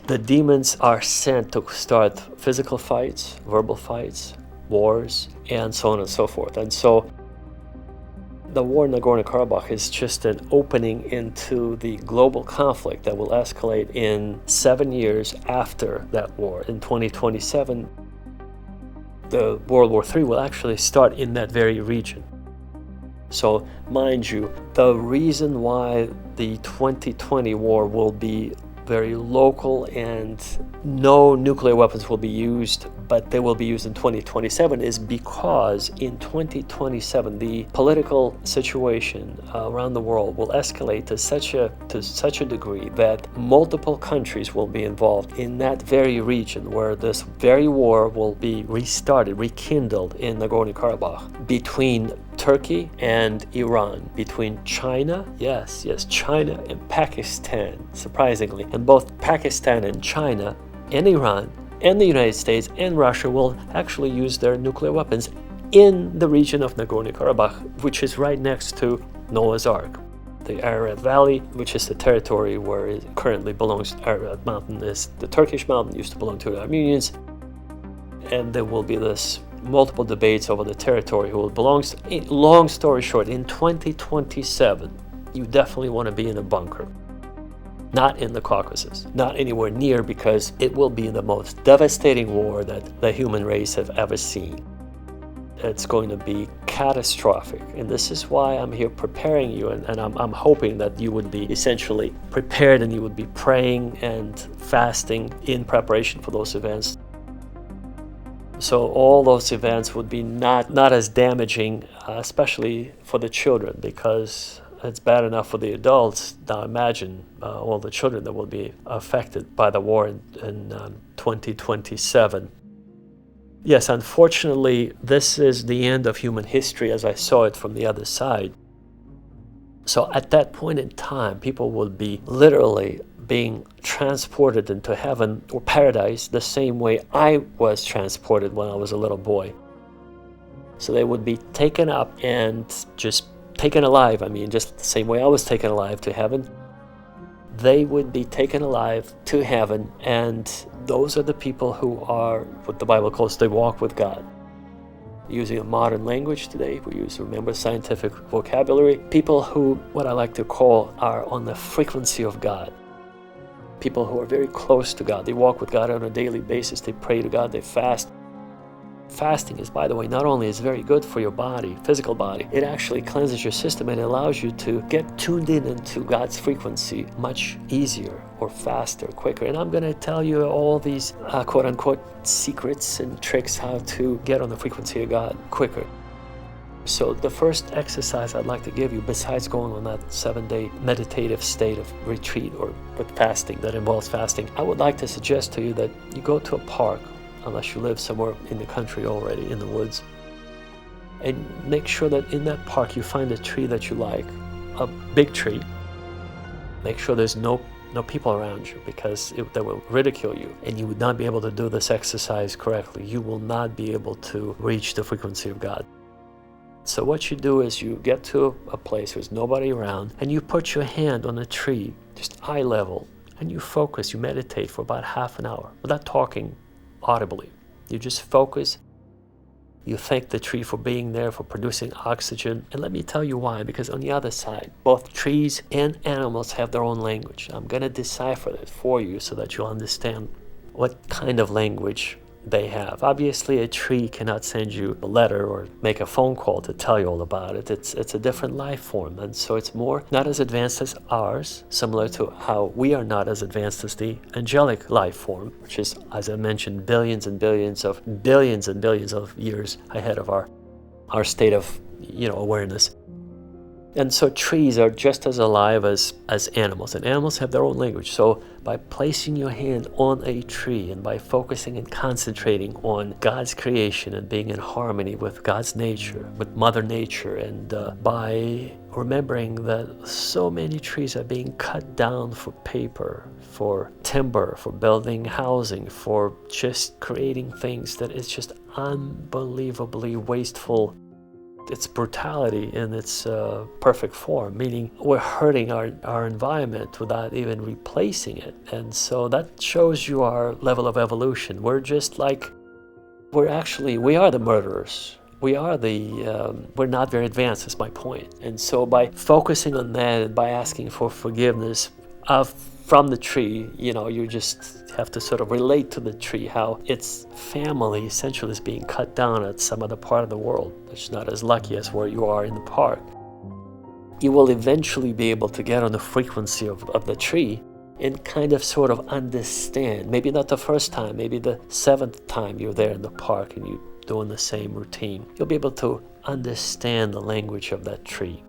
The demons are sent to start physical fights, verbal fights, wars, and so on and so forth. And so the war in Nagorno-Karabakh is just an opening into the global conflict that will escalate in 7 years after that war. In 2027, the World War III will actually start in that very region. So, mind you, the reason why the 2020 war will be very local and no nuclear weapons will be used, but they will be used in 2027 is because in 2027 the political situation around the world will escalate to such a degree that multiple countries will be involved in that very region where this very war will be restarted, rekindled in Nagorno-Karabakh between Turkey and Iran, between China, yes, China and Pakistan, surprisingly. And both Pakistan and China and Iran and the United States and Russia will actually use their nuclear weapons in the region of Nagorno-Karabakh, which is right next to Noah's Ark. The Ararat Valley, which is the territory where it currently belongs to Ararat Mountain, is the Turkish mountain, used to belong to the Armenians. And there will be this multiple debates over the territory who it belongs to. Long story short, in 2027, you definitely want to be in a bunker. Not in the Caucasus, not anywhere near, because it will be the most devastating war that the human race have ever seen. It's going to be catastrophic. And this is why I'm here preparing you, and I'm hoping that you would be essentially prepared and you would be praying and fasting in preparation for those events. So all those events would be not as damaging, especially for the children, because it's bad enough for the adults. Now imagine all the children that will be affected by the war in 2027. Yes, unfortunately, this is the end of human history as I saw it from the other side. So at that point in time, people will be literally being transported into heaven or paradise the same way I was transported when I was a little boy. So they would be taken up and just taken alive. I mean, just the same way I was taken alive to heaven. They would be taken alive to heaven, and those are the people who are what the Bible calls they walk with God. Using a modern language today, we use, remember, scientific vocabulary. People who, what I like to call, are on the frequency of God. People who are very close to God. They walk with God on a daily basis. They pray to God. They fast. Fasting is, by the way, not only is very good for your body, physical body, it actually cleanses your system and allows you to get tuned in into God's frequency much easier or faster, quicker. And I'm going to tell you all these quote-unquote secrets and tricks how to get on the frequency of God quicker. So the first exercise I'd like to give you, besides going on that 7-day meditative state of retreat or with fasting that involves fasting, I would like to suggest to you that you go to a park, unless you live somewhere in the country already, in the woods, and make sure that in that park you find a tree that you like, a big tree. Make sure there's no people around you, because they will ridicule you, and you would not be able to do this exercise correctly. You will not be able to reach the frequency of God. So what you do is you get to a place where there's nobody around, and you put your hand on a tree, just eye level, and you focus, you meditate for about half an hour without talking audibly. You just focus. You thank the tree for being there, for producing oxygen. And let me tell you why, because on the other side, both trees and animals have their own language. I'm going to decipher it for you so that you'll understand what kind of language they have. Obviously, a tree cannot send you a letter or make a phone call to tell you all about it. It's a different life form, and so it's more not as advanced as ours, similar to how we are not as advanced as the angelic life form, which is, as I mentioned, billions and billions of years ahead of our state of awareness. And so trees are just as alive as animals, and animals have their own language. So by placing your hand on a tree and by focusing and concentrating on God's creation and being in harmony with God's nature, with Mother Nature, and by remembering that so many trees are being cut down for paper, for timber, for building housing, for just creating things that is just unbelievably wasteful. It's brutality in its perfect form, meaning we're hurting our environment without even replacing it. And so that shows you our level of evolution. We're just like, we are the murderers. We're not very advanced, is my point. And so by focusing on that and by asking for forgiveness from the tree, you just have to sort of relate to the tree, how its family essentially is being cut down at some other part of the world that's not as lucky as where you are in the park. You will eventually be able to get on the frequency of the tree and kind of sort of understand, maybe not the first time, maybe the 7th time you're there in the park and you're doing the same routine. You'll be able to understand the language of that tree.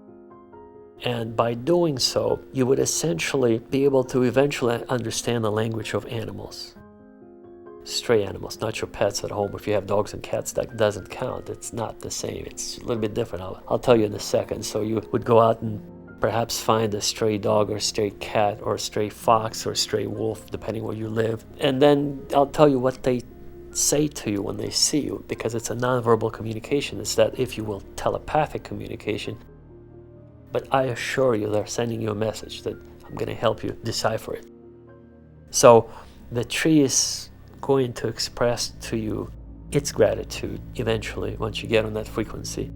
And by doing so, you would essentially be able to eventually understand the language of animals. Stray animals, not your pets at home. If you have dogs and cats, that doesn't count. It's not the same. It's a little bit different. I'll tell you in a second. So you would go out and perhaps find a stray dog or a stray cat or a stray fox or a stray wolf, depending where you live. And then I'll tell you what they say to you when they see you, because it's a nonverbal communication. It's that, if you will, telepathic communication. But I assure you they're sending you a message that I'm going to help you decipher it. So the tree is going to express to you its gratitude eventually once you get on that frequency.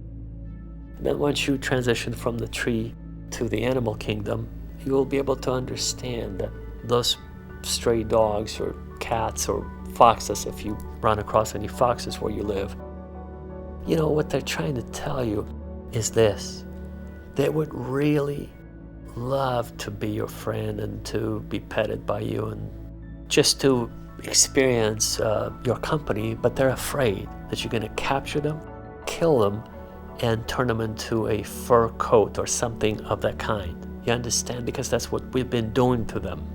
And then once you transition from the tree to the animal kingdom, you will be able to understand that those stray dogs or cats or foxes, if you run across any foxes where you live, what they're trying to tell you is this. They would really love to be your friend and to be petted by you and just to experience your company, but they're afraid that you're going to capture them, kill them, and turn them into a fur coat or something of that kind. You understand? Because that's what we've been doing to them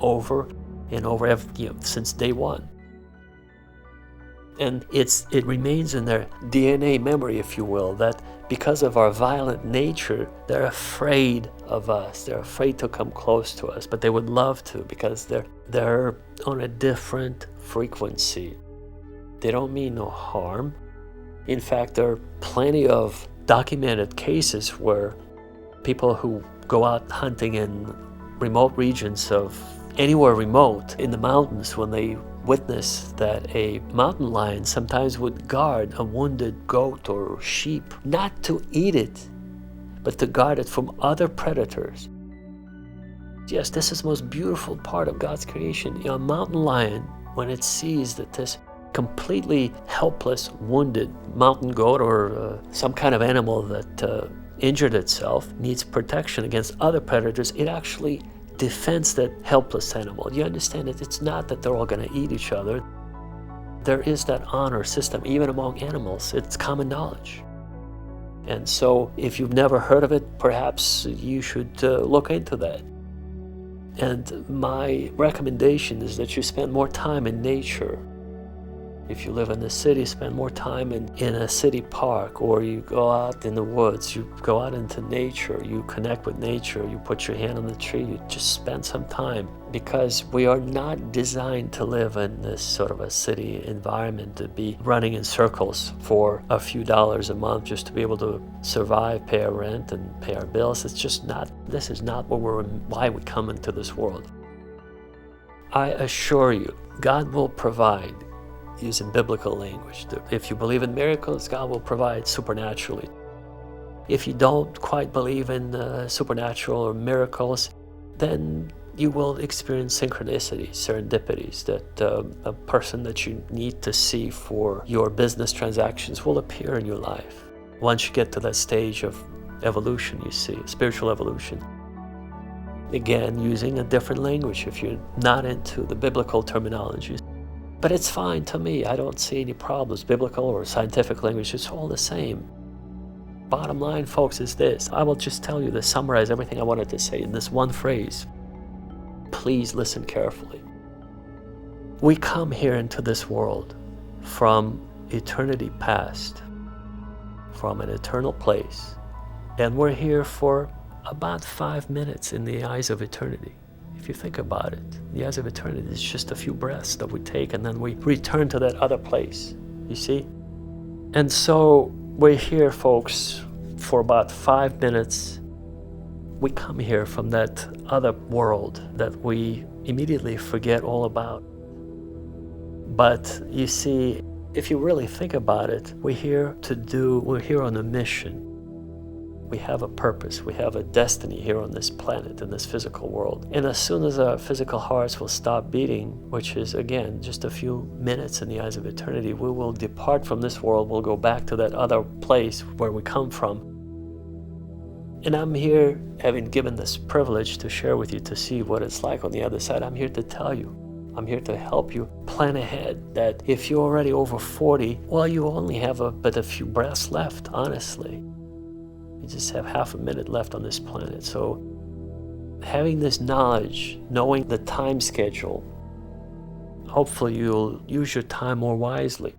over and over since day one. And it remains in their DNA memory, if you will, that because of our violent nature, they're afraid of us. They're afraid to come close to us, but they would love to, because they're on a different frequency. They don't mean no harm. In fact, there are plenty of documented cases where people who go out hunting in remote regions of anywhere remote in the mountains, when they witness that a mountain lion sometimes would guard a wounded goat or sheep, not to eat it, but to guard it from other predators. Yes, this is the most beautiful part of God's creation. A mountain lion, when it sees that this completely helpless, wounded mountain goat or some kind of animal that injured itself needs protection against other predators, it actually defends that helpless animal. You understand that it's not that they're all going to eat each other. There is that honor system even among animals. It's common knowledge. And so if you've never heard of it, perhaps you should look into that. And my recommendation is that you spend more time in nature. If you live in the city, spend more time in a city park, or you go out in the woods, you go out into nature, you connect with nature, you put your hand on the tree, you just spend some time. Because we are not designed to live in this sort of a city environment, to be running in circles for a few dollars a month just to be able to survive, pay our rent and pay our bills. It's just not, this is not why we come into this world. I assure you, God will provide using biblical language. If you believe in miracles, God will provide supernaturally. If you don't quite believe in supernatural or miracles, then you will experience synchronicities, serendipities, that a person that you need to see for your business transactions will appear in your life. Once you get to that stage of evolution, you see, spiritual evolution. Again, using a different language if you're not into the biblical terminologies. But it's fine to me. I don't see any problems. Biblical or scientific language, it's all the same. Bottom line, folks, is this. I will just tell you to summarize everything I wanted to say in this one phrase. Please listen carefully. We come here into this world from eternity past, from an eternal place, and we're here for about 5 minutes in the eyes of eternity. If you think about it, the eyes of eternity is just a few breaths that we take and then we return to that other place, you see? And so we're here, folks, for about 5 minutes. We come here from that other world that we immediately forget all about. But you see, if you really think about it, we're here on a mission. We have a purpose, we have a destiny here on this planet, in this physical world. And as soon as our physical hearts will stop beating, which is, again, just a few minutes in the eyes of eternity, we will depart from this world, we'll go back to that other place where we come from. And I'm here, having given this privilege to share with you, to see what it's like on the other side. I'm here to tell you, I'm here to help you plan ahead, that if you're already over 40, well, you only have but a few breaths left, honestly. You just have half a minute left on this planet. So having this knowledge, knowing the time schedule, hopefully you'll use your time more wisely.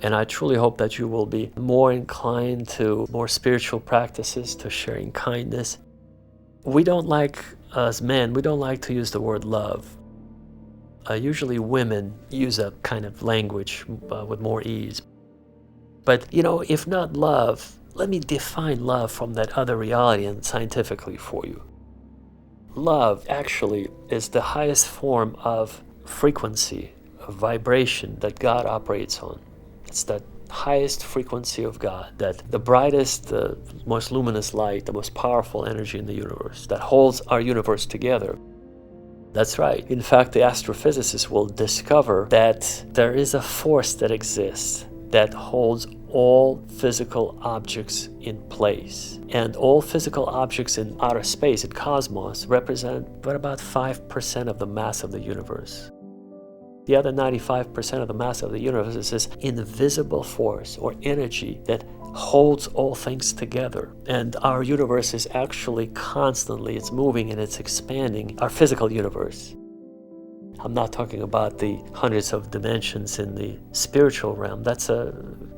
And I truly hope that you will be more inclined to more spiritual practices, to sharing kindness. We don't like, as men, we don't like to use the word love. Usually women use that kind of language with more ease. But, if not love, let me define love from that other reality and scientifically for you. Love actually is the highest form of frequency, of vibration that God operates on. It's that highest frequency of God, that the brightest, the most luminous light, the most powerful energy in the universe that holds our universe together. That's right. In fact, the astrophysicists will discover that there is a force that exists that holds all physical objects in place. And all physical objects in outer space, in cosmos, represent about 5% of the mass of the universe. The other 95% of the mass of the universe is this invisible force or energy that holds all things together. And our universe is actually constantly, it's moving and it's expanding, our physical universe. I'm not talking about the hundreds of dimensions in the spiritual realm. That's a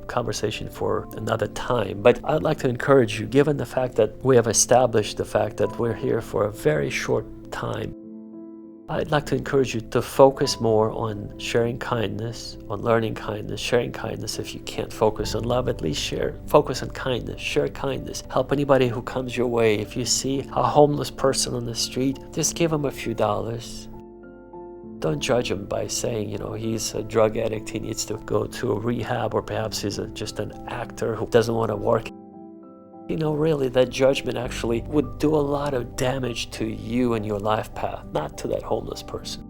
conversation for another time. But I'd like to encourage you, given the fact that we have established the fact that we're here for a very short time, I'd like to encourage you to focus more on sharing kindness, on learning kindness, sharing kindness. If you can't focus on love, at least focus on kindness, share kindness. Help anybody who comes your way. If you see a homeless person on the street, just give him a few dollars. Don't judge him by saying, he's a drug addict, he needs to go to a rehab, or perhaps he's just an actor who doesn't want to work. Really, that judgment actually would do a lot of damage to you and your life path, not to that homeless person.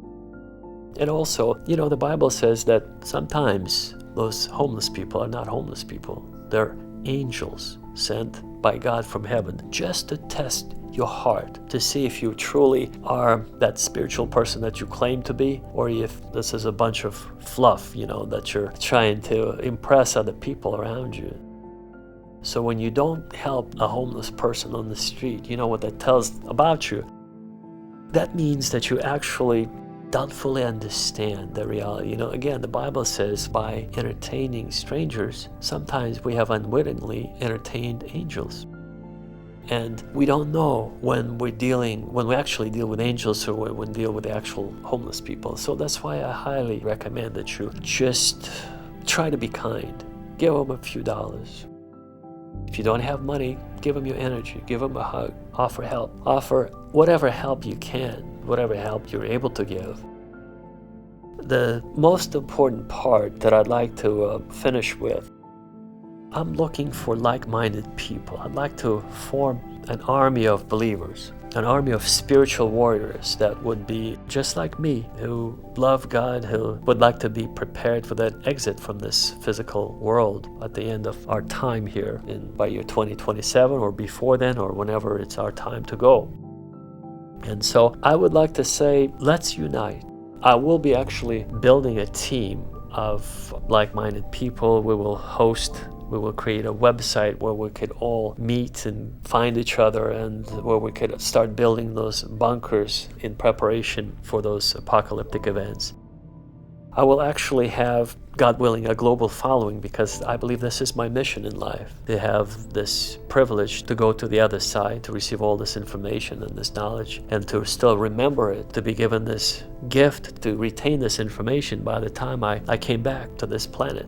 And also, the Bible says that sometimes those homeless people are not homeless people. They're angels sent by God from heaven just to test your heart, to see if you truly are that spiritual person that you claim to be, or if this is a bunch of fluff, that you're trying to impress other people around you. So when you don't help a homeless person on the street, you know what that tells about you? That means that you actually don't fully understand the reality. Again, the Bible says by entertaining strangers, sometimes we have unwittingly entertained angels. And we don't know when we actually deal with angels or when we deal with the actual homeless people. So that's why I highly recommend that you just try to be kind. Give them a few dollars. If you don't have money, give them your energy, give them a hug, offer help, offer whatever help you can, whatever help you're able to give. The most important part that I'd like to finish with, I'm looking for like-minded people. I'd like to form an army of believers, an army of spiritual warriors that would be just like me, who love God, who would like to be prepared for that exit from this physical world at the end of our time here by year 2027 or before then, or whenever it's our time to go. And so I would like to say, let's unite. I will be actually building a team of like-minded people. We will create a website where we could all meet and find each other, and where we could start building those bunkers in preparation for those apocalyptic events. I will actually have, God willing, a global following, because I believe this is my mission in life, to have this privilege to go to the other side, to receive all this information and this knowledge, and to still remember it, to be given this gift to retain this information by the time I came back to this planet.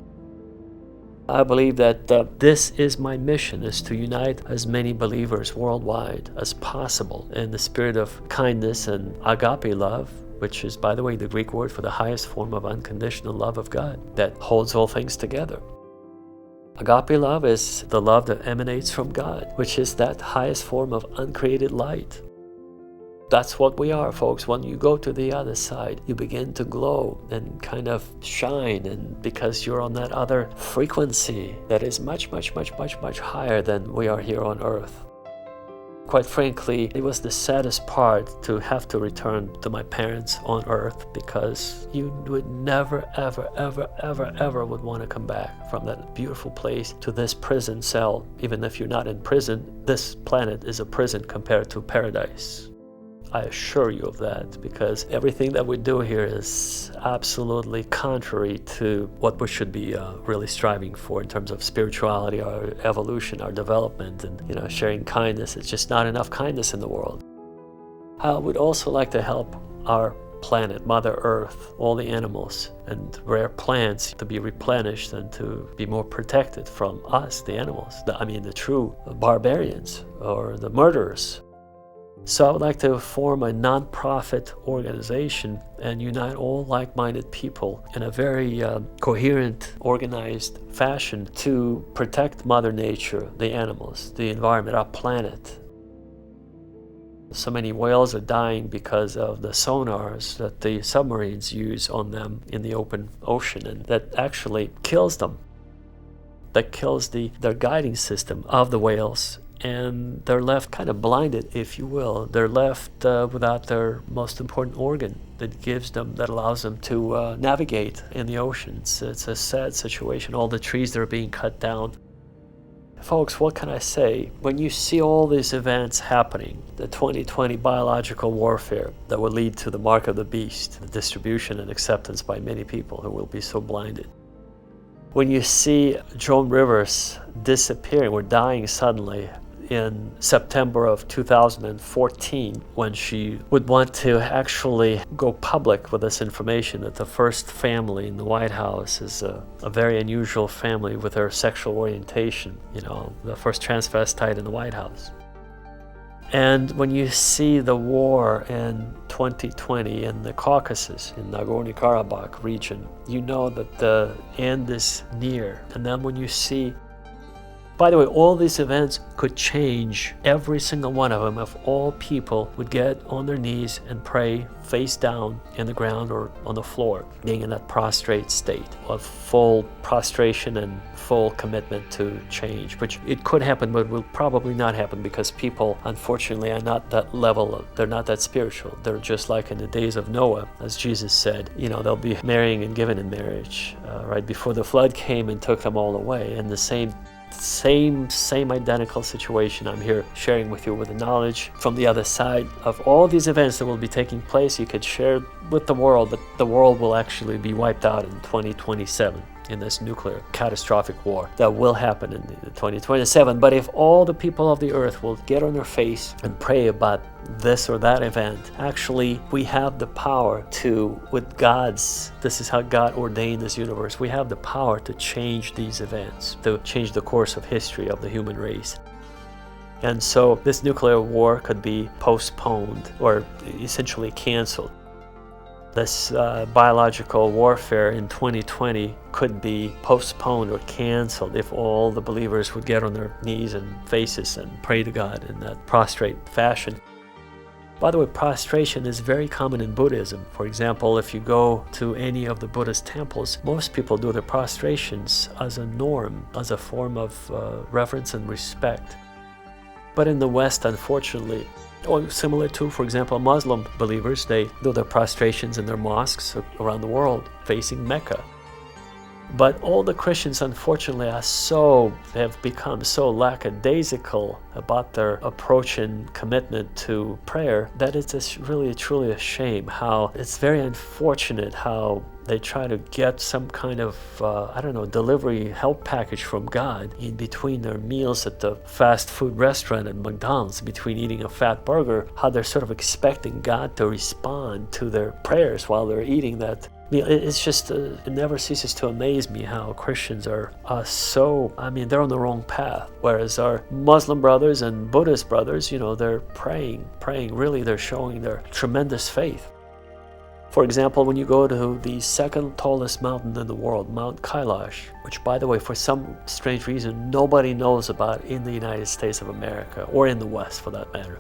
I believe that this is my mission, is to unite as many believers worldwide as possible in the spirit of kindness and agape love, which is, by the way, the Greek word for the highest form of unconditional love of God that holds all things together. Agape love is the love that emanates from God, which is that highest form of uncreated light. That's what we are, folks. When you go to the other side, you begin to glow and kind of shine, and because you're on that other frequency that is much, much, much, much, much higher than we are here on earth. Quite frankly, it was the saddest part to have to return to my parents on earth, because you would never, ever, ever, ever, ever would want to come back from that beautiful place to this prison cell. Even if you're not in prison, this planet is a prison compared to paradise. I assure you of that, because everything that we do here is absolutely contrary to what we should be really striving for in terms of spirituality, our evolution, our development, and sharing kindness. It's just not enough kindness in the world. I would also like to help our planet, Mother Earth, all the animals and rare plants to be replenished and to be more protected from us, the animals, the true barbarians or the murderers. So I would like to form a non-profit organization and unite all like-minded people in a very coherent, organized fashion to protect Mother Nature, the animals, the environment, our planet. So many whales are dying because of the sonars that the submarines use on them in the open ocean, and that actually kills them. That kills their guiding system of the whales. And they're left kind of blinded, if you will. They're left without their most important organ that allows them to navigate in the oceans. It's a sad situation. All the trees that are being cut down. Folks, what can I say? When you see all these events happening, the 2020 biological warfare that will lead to the mark of the beast, the distribution and acceptance by many people who will be so blinded. When you see Joan Rivers disappearing or dying suddenly, in September of 2014 when she would want to actually go public with this information that the first family in the White House is a very unusual family with their sexual orientation, the first transvestite in the White House. And when you see the war in 2020 in the Caucasus, in Nagorno-Karabakh region, you know that the end is near. And then when you see, by the way, all these events could change, every single one of them, if all people would get on their knees and pray face down in the ground or on the floor, being in that prostrate state of full prostration and full commitment to change. Which it could happen, but will probably not happen because people, unfortunately, are not that level, they're not that spiritual. They're just like in the days of Noah, as Jesus said, they'll be marrying and given in marriage right before the flood came and took them all away. And the same identical situation I'm here sharing with you with the knowledge from the other side of all these events that will be taking place. You could share with the world, but the world will actually be wiped out in 2027 in this nuclear catastrophic war that will happen in 2027. But if all the people of the earth will get on their face and pray about this or that event, actually we have the power to, this is how God ordained this universe, we have the power to change these events, to change the course of history of the human race. And so this nuclear war could be postponed or essentially canceled. This biological warfare in 2020 could be postponed or canceled if all the believers would get on their knees and faces and pray to God in that prostrate fashion. By the way, prostration is very common in Buddhism. For example, if you go to any of the Buddhist temples, most people do their prostrations as a norm, as a form of reverence and respect. But in the West, unfortunately, or similar to, for example, Muslim believers, they do their prostrations in their mosques around the world facing Mecca. But all the Christians, unfortunately, have become so lackadaisical about their approach and commitment to prayer that it's really truly a shame. How it's very unfortunate how they try to get some kind of, delivery help package from God in between their meals at the fast food restaurant at McDonald's, between eating a fat burger, how they're sort of expecting God to respond to their prayers while they're eating that. It's just, it never ceases to amaze me how Christians are they're on the wrong path. Whereas our Muslim brothers and Buddhist brothers, they're praying, really they're showing their tremendous faith. For example, when you go to the second tallest mountain in the world, Mount Kailash, which, by the way, for some strange reason, nobody knows about in the United States of America, or in the West for that matter.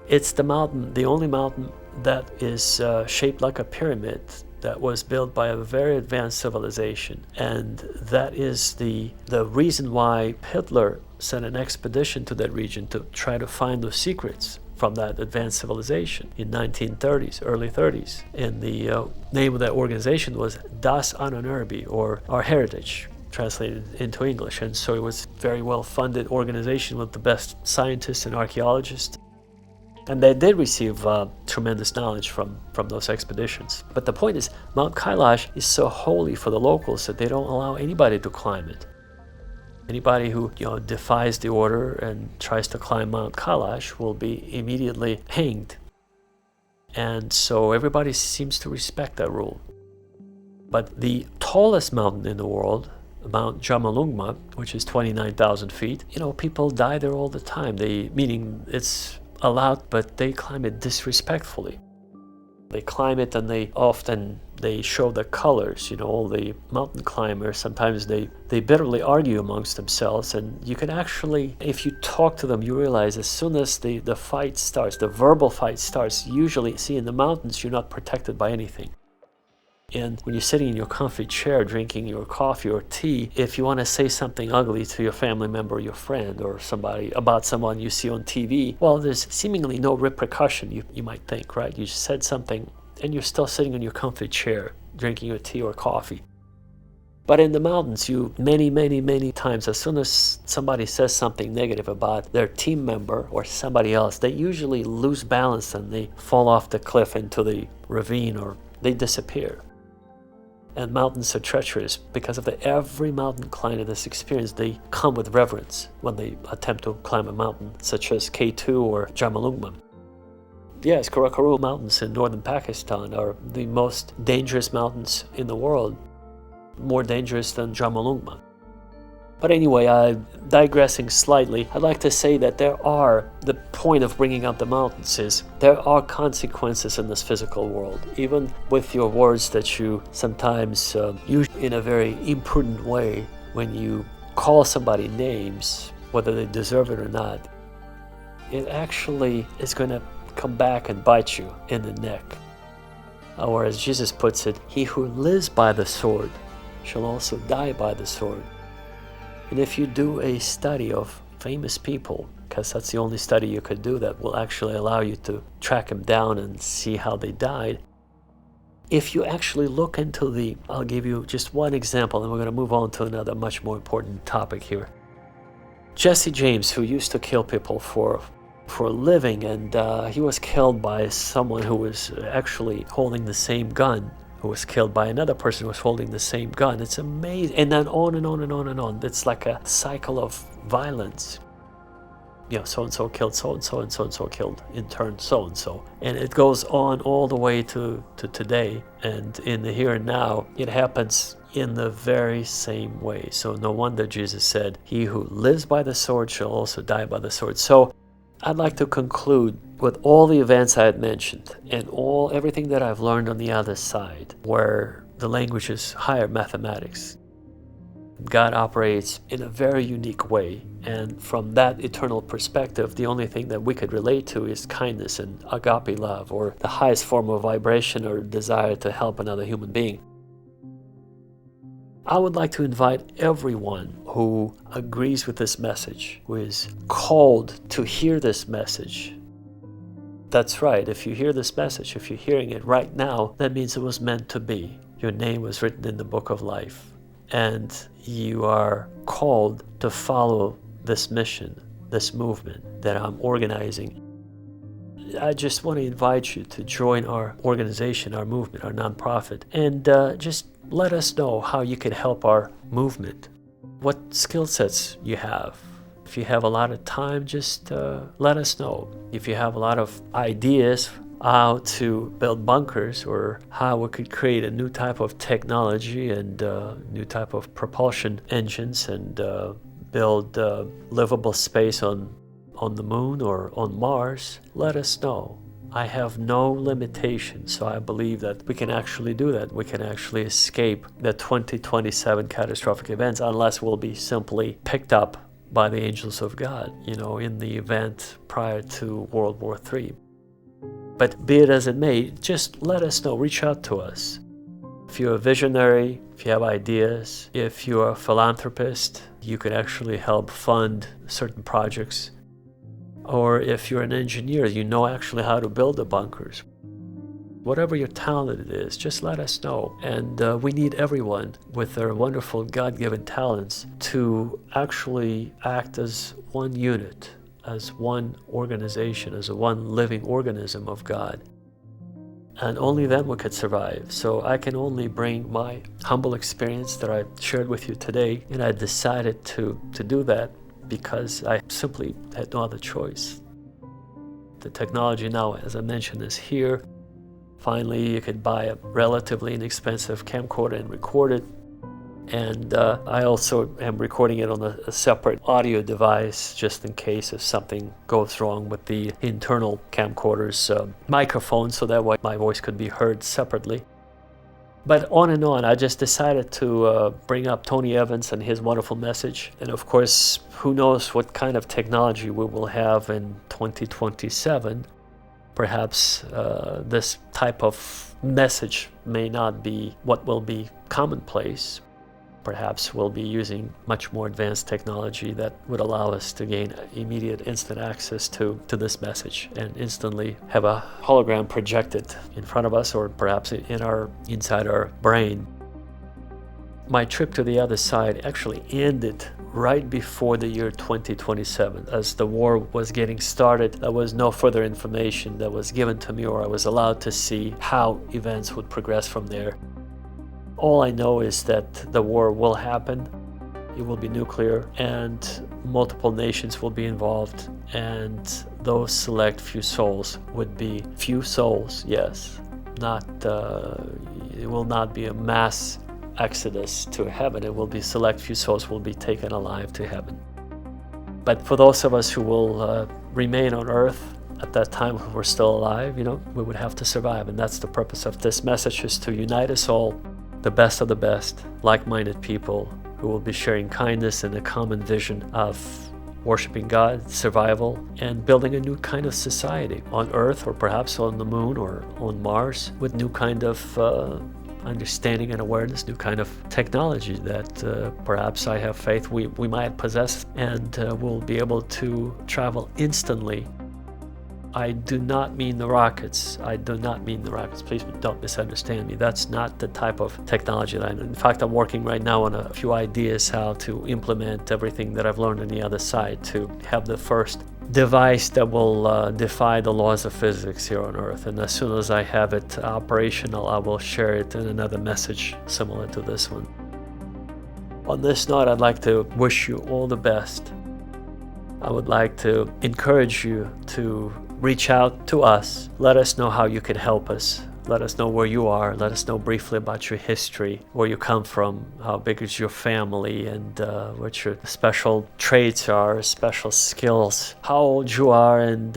It's the only mountain that is shaped like a pyramid that was built by a very advanced civilization. And that is the reason why Hitler sent an expedition to that region to try to find those secrets from that advanced civilization in 1930s, early 30s. And the name of that organization was Das Anerbi, or Our Heritage, translated into English. And so it was a very well-funded organization with the best scientists and archaeologists. And they did receive tremendous knowledge from those expeditions. But the point is, Mount Kailash is so holy for the locals that they don't allow anybody to climb it. Anybody who defies the order and tries to climb Mount Kailash will be immediately hanged. And so everybody seems to respect that rule. But the tallest mountain in the world, Mount Jamalungma, which is 29,000 feet, people die there all the time. Meaning it's allowed, but they climb it disrespectfully. They climb it and they show the colors. All the mountain climbers, sometimes they bitterly argue amongst themselves, and you can actually, if you talk to them, you realize as soon as the fight starts, the verbal fight starts, usually, in the mountains, you're not protected by anything. And when you're sitting in your comfy chair drinking your coffee or tea, if you want to say something ugly to your family member or your friend or somebody about someone you see on TV, well, there's seemingly no repercussion, you might think, right? You said something and you're still sitting in your comfy chair drinking your tea or coffee. But in the mountains, many times, as soon as somebody says something negative about their team member or somebody else, they usually lose balance and they fall off the cliff into the ravine or they disappear. And mountains are treacherous. Because of every mountain climb in this experience, they come with reverence when they attempt to climb a mountain, such as K2 or Jamalungma. Yes, Karakoram Mountains in northern Pakistan are the most dangerous mountains in the world, more dangerous than Jamalungma. But anyway, digressing slightly, I'd like to say that the point of bringing up the mountains is there are consequences in this physical world, even with your words that you sometimes use in a very imprudent way when you call somebody names, whether they deserve it or not. It actually is going to come back and bite you in the neck. Or as Jesus puts it, he who lives by the sword shall also die by the sword. And if you do a study of famous people, because that's the only study you could do that will actually allow you to track them down and see how they died, if you actually look into I'll give you just one example, and we're going to move on to another much more important topic here. Jesse James, who used to kill people for a living, and he was killed by someone who was actually holding the same gun, who was killed by another person who was holding the same gun. It's amazing. And then on and on and on and on. It's like a cycle of violence. So-and-so killed so-and-so, and so-and-so killed in turn so-and-so. And it goes on all the way to today. And in the here and now, it happens in the very same way. So no wonder Jesus said, he who lives by the sword shall also die by the sword. So I'd like to conclude with all the events I had mentioned and everything that I've learned on the other side, where the language is higher mathematics. God operates in a very unique way, and from that eternal perspective, the only thing that we could relate to is kindness and agape love, or the highest form of vibration or desire to help another human being. I would like to invite everyone who agrees with this message, who is called to hear this message. That's right, if you hear this message, if you're hearing it right now, that means it was meant to be. Your name was written in the book of life, and you are called to follow this mission, this movement that I'm organizing. I just want to invite you to join our organization, our movement, our nonprofit, and just let us know how you can help our movement, what skill sets you have. If you have a lot of time, just let us know. If you have a lot of ideas how to build bunkers, or how we could create a new type of technology and new type of propulsion engines, and build livable space on the moon or on Mars, let us know. I have no limitations, so I believe that we can actually do that. We can actually escape the 2027 catastrophic events, unless we'll be simply picked up by the angels of God, in the event prior to World War III. But be it as it may, just let us know, reach out to us. If you're a visionary, if you have ideas, if you're a philanthropist, you can actually help fund certain projects. Or if you're an engineer, you know actually how to build the bunkers. Whatever your talent is, just let us know. And we need everyone with their wonderful God-given talents to actually act as one unit, as one organization, as a one living organism of God. And only then we could survive. So I can only bring my humble experience that I shared with you today, and I decided to do that because I simply had no other choice. The technology now, as I mentioned, is here. Finally, you could buy a relatively inexpensive camcorder and record it. And I also am recording it on a separate audio device, just in case if something goes wrong with the internal camcorder's microphone, so that way my voice could be heard separately. But on and on, I just decided to bring up Tony Evans and his wonderful message. And of course, who knows what kind of technology we will have in 2027. Perhaps this type of message may not be what will be commonplace. Perhaps we'll be using much more advanced technology that would allow us to gain immediate instant access to this message and instantly have a hologram projected in front of us, or perhaps inside our brain. My trip to the other side actually ended right before the year 2027. As the war was getting started, there was no further information that was given to me, or I was allowed to see how events would progress from there. All I know is that the war will happen. It will be nuclear, and multiple nations will be involved, and those select few souls would be few souls, yes. It will not be a mass exodus to heaven. It will be select few souls will be taken alive to heaven. But for those of us who will remain on earth at that time, who we're still alive, we would have to survive. And that's the purpose of this message, is to unite us all, the best of the best, like-minded people who will be sharing kindness and a common vision of worshiping God, survival, and building a new kind of society on earth, or perhaps on the moon or on Mars, with new kind of understanding and awareness, new kind of technology that perhaps I have faith we might possess, and we'll be able to travel instantly. I do not mean the rockets. Please don't misunderstand me. That's not the type of technology that in fact, I'm working right now on a few ideas how to implement everything that I've learned on the other side to have the first device that will defy the laws of physics here on Earth. And as soon as I have it operational, I will share it in another message similar to this one. On this note, I'd like to wish you all the best. I would like to encourage you to reach out to us. Let us know how you can help us. Let us know where you are. Let us know briefly about your history, where you come from, how big is your family, and what your special traits are, special skills, how old you are, and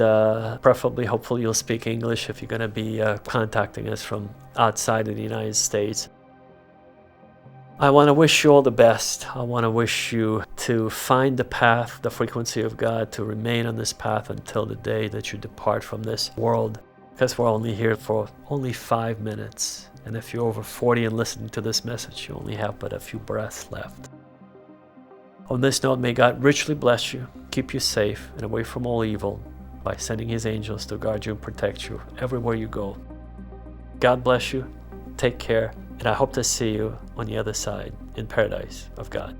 preferably, hopefully, you'll speak English if you're going to be contacting us from outside of the United States. I want to wish you all the best. I want to wish you to find the path, the frequency of God, to remain on this path until the day that you depart from this world, because we're only here for only 5 minutes. And if you're over 40 and listening to this message, you only have but a few breaths left. On this note, may God richly bless you, keep you safe and away from all evil by sending His angels to guard you and protect you everywhere you go. God bless you. Take care. And I hope to see you on the other side in paradise of God.